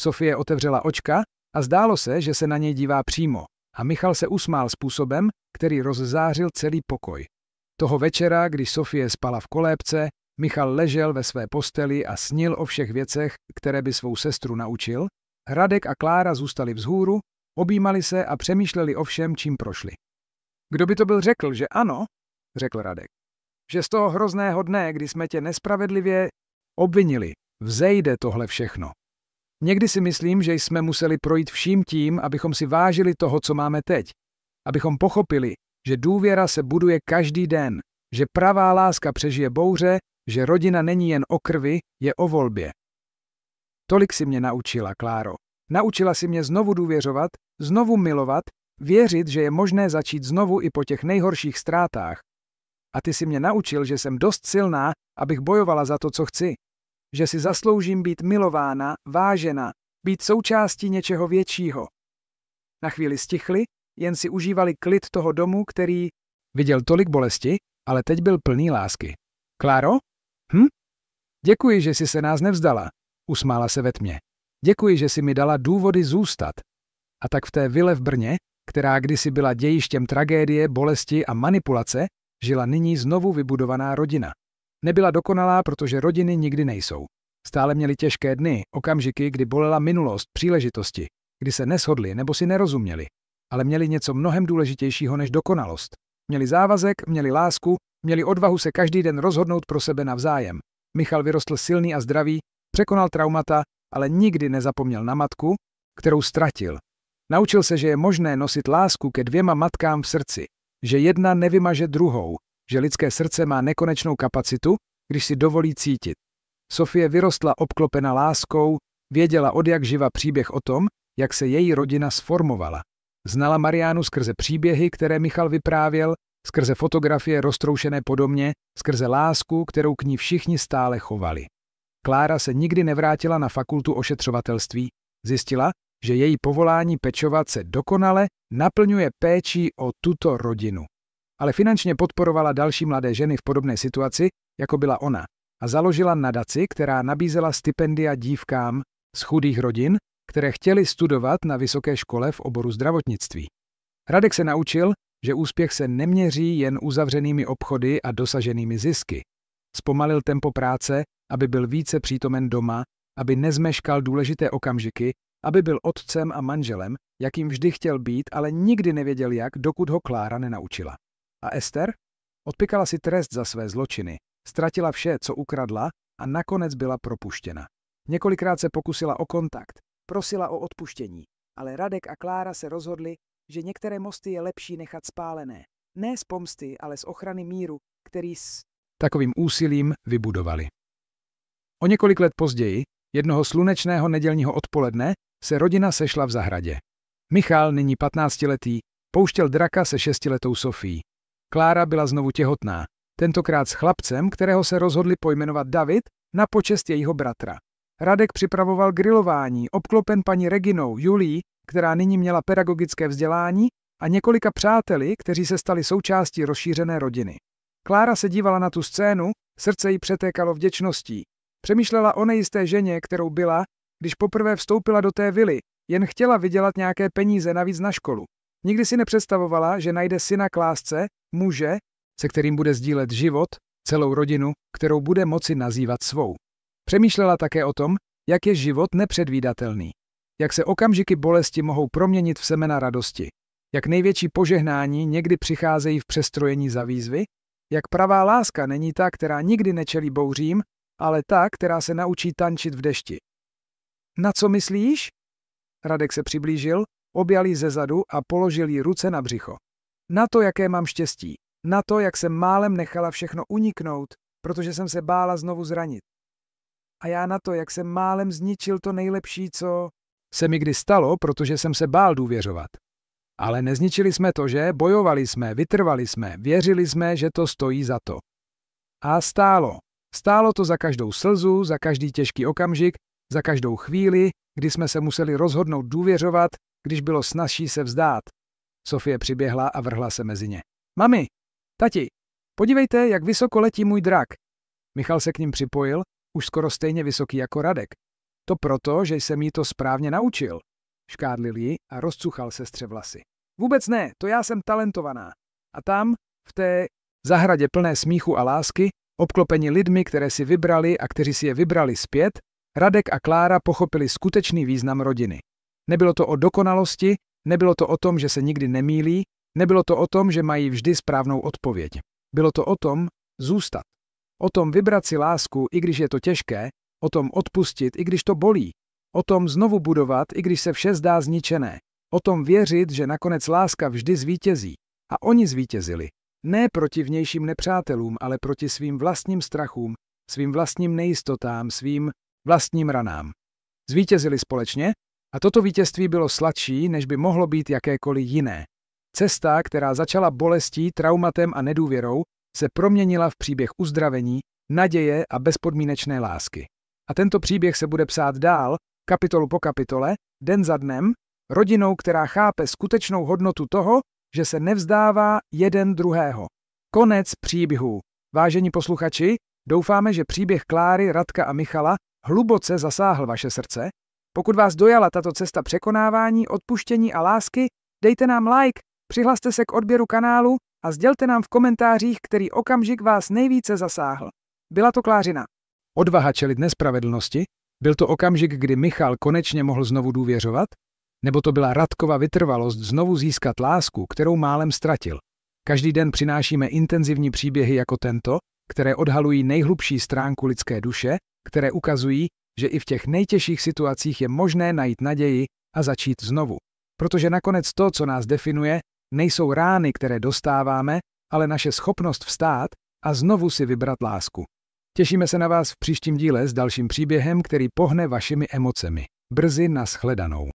Sofie otevřela očka a zdálo se, že se na něj dívá přímo. A Michal se usmál způsobem, který rozzářil celý pokoj. Toho večera, když Sofie spala v kolébce, Michal ležel ve své posteli a snil o všech věcech, které by svou sestru naučil. Radek a Klára zůstali vzhůru, objímali se a přemýšleli o všem, čím prošli. Kdo by to byl řekl, že ano, řekl Radek. Že z toho hrozného dne, kdy jsme tě nespravedlivě obvinili, vzejde tohle všechno. Někdy si myslím, že jsme museli projít vším tím, abychom si vážili toho, co máme teď. Abychom pochopili, že důvěra se buduje každý den, že pravá láska přežije bouře, že rodina není jen o krvi, je o volbě. Tolik si mě naučila, Kláro. Naučila si mě znovu důvěřovat, znovu milovat, věřit, že je možné začít znovu i po těch nejhorších ztrátách. A ty si mě naučil, že jsem dost silná, abych bojovala za to, co chci. Že si zasloužím být milována, vážena, být součástí něčeho většího. Na chvíli stichli, jen si užívali klid toho domu, který Viděl tolik bolesti, ale teď byl plný lásky. Kláro? Děkuji, že jsi se nás nevzdala, usmála se ve tmě. Děkuji, že jsi mi dala důvody zůstat. A tak v té vile v Brně, která kdysi byla dějištěm tragédie, bolesti a manipulace, žila nyní znovu vybudovaná rodina. Nebyla dokonalá, protože rodiny nikdy nejsou. Stále měli těžké dny, okamžiky, kdy bolela minulost, příležitosti, kdy se neshodli nebo si nerozuměli. Ale měli něco mnohem důležitějšího než dokonalost. Měli závazek, měli lásku, měli odvahu se každý den rozhodnout pro sebe navzájem. Michal vyrostl silný a zdravý, překonal traumata, ale nikdy nezapomněl na matku, kterou ztratil. Naučil se, že je možné nosit lásku ke dvěma matkám v srdci, že jedna nevymaže druhou, že lidské srdce má nekonečnou kapacitu, když si dovolí cítit. Sofie vyrostla obklopena láskou, věděla odjak živa příběh o tom, jak se její rodina sformovala. Znala Mariánu skrze příběhy, které Michal vyprávěl, skrze fotografie roztroušené po domě, skrze lásku, kterou k ní všichni stále chovali. Klára se nikdy nevrátila na fakultu ošetřovatelství, zjistila, že její povolání pečovat se dokonale naplňuje péčí o tuto rodinu. Ale finančně podporovala další mladé ženy v podobné situaci, jako byla ona, a založila nadaci, která nabízela stipendia dívkám z chudých rodin, které chtěly studovat na vysoké škole v oboru zdravotnictví. Radek se naučil, že úspěch se neměří jen uzavřenými obchody a dosaženými zisky. Zpomalil tempo práce, aby byl více přítomen doma, aby nezmeškal důležité okamžiky, aby byl otcem a manželem, jakým vždy chtěl být, ale nikdy nevěděl jak, dokud ho Klára nenaučila. A Ester? Odpykala si trest za své zločiny, ztratila vše, co ukradla, a nakonec byla propuštěna. Několikrát se pokusila o kontakt, prosila o odpuštění, ale Radek a Klára se rozhodli, že některé mosty je lepší nechat spálené. Ne z pomsty, ale z ochrany míru, který s takovým úsilím vybudovali. O několik let později, jednoho slunečného nedělního odpoledne, se rodina sešla v zahradě. Michal, nyní 15letý, pouštěl draka se 6letou Sofií. Klára byla znovu těhotná, tentokrát s chlapcem, kterého se rozhodli pojmenovat David na počest jejího bratra. Radek připravoval grilování, obklopen paní Reginou, Julií, která nyní měla pedagogické vzdělání, a několika přáteli, kteří se stali součástí rozšířené rodiny. Klára se dívala na tu scénu, srdce jí přetékalo vděčností. Přemýšlela o nejisté ženě, kterou byla, když poprvé vstoupila do té vily, jen chtěla vydělat nějaké peníze navíc na školu. Nikdy si nepředstavovala, že najde syna k lásce, muže, se kterým bude sdílet život, celou rodinu, kterou bude moci nazývat svou. Přemýšlela také o tom, jak je život nepředvídatelný, jak se okamžiky bolesti mohou proměnit v semena radosti, jak největší požehnání někdy přicházejí v přestrojení za výzvy, jak pravá láska není ta, která nikdy nečelí bouřím, ale ta, která se naučí tančit v dešti. Na co myslíš? Radek se přiblížil, objal jí zezadu a položil jí ruce na břicho. Na to, jaké mám štěstí. Na to, jak jsem málem nechala všechno uniknout, protože jsem se bála znovu zranit. A já na to, jak jsem málem zničil to nejlepší, co se mi kdy stalo, protože jsem se bál důvěřovat. Ale nezničili jsme to, že? Bojovali jsme, vytrvali jsme, věřili jsme, že to stojí za to. A stálo. Stálo to za každou slzu, za každý těžký okamžik, za každou chvíli, kdy jsme se museli rozhodnout důvěřovat, když bylo snazší se vzdát. Sofie přiběhla a vrhla se mezi ně. Mami, tati, podívejte, jak vysoko letí můj drak. Michal se k ním připojil, už skoro stejně vysoký jako Radek. To proto, že jsem jí to správně naučil. Škádlil ji a rozcuchal sestře vlasy. Vůbec ne, to já jsem talentovaná. A tam, v té zahradě plné smíchu a lásky, obklopeni lidmi, které si vybrali a kteří si je vybrali zpět, Radek a Klára pochopili skutečný význam rodiny. Nebylo to o dokonalosti, nebylo to o tom, že se nikdy nemýlí, nebylo to o tom, že mají vždy správnou odpověď. Bylo to o tom zůstat. O tom vybrat si lásku, i když je to těžké, o tom odpustit, i když to bolí, o tom znovu budovat, i když se vše zdá zničené, o tom věřit, že nakonec láska vždy zvítězí. A oni zvítězili. Ne proti vnějším nepřátelům, ale proti svým vlastním strachům, svým vlastním nejistotám, svým vlastním ranám. Zvítězili společně a toto vítězství bylo sladší, než by mohlo být jakékoliv jiné. Cesta, která začala bolestí, traumatem a nedůvěrou, se proměnila v příběh uzdravení, naděje a bezpodmínečné lásky. A tento příběh se bude psát dál, kapitolu po kapitole, den za dnem, rodinou, která chápe skutečnou hodnotu toho, že se nevzdává jeden druhého. Konec příběhu. Vážení posluchači, doufáme, že příběh Kláry, Radka a Michala hluboce zasáhl vaše srdce. Pokud vás dojala tato cesta překonávání, odpuštění a lásky, dejte nám like, přihlaste se k odběru kanálu a sdělte nám v komentářích, který okamžik vás nejvíce zasáhl. Byla to Klářina odvaha čelit nespravedlnosti? Byl to okamžik, kdy Michal konečně mohl znovu důvěřovat? Nebo to byla Radkova vytrvalost znovu získat lásku, kterou málem ztratil? Každý den přinášíme intenzivní příběhy jako tento, které odhalují nejhlubší stránku lidské duše, které ukazují, že i v těch nejtěžších situacích je možné najít naději a začít znovu. Protože nakonec to, co nás definuje, nejsou rány, které dostáváme, ale naše schopnost vstát a znovu si vybrat lásku. Těšíme se na vás v příštím díle s dalším příběhem, který pohne vašimi emocemi. Brzy nashledanou.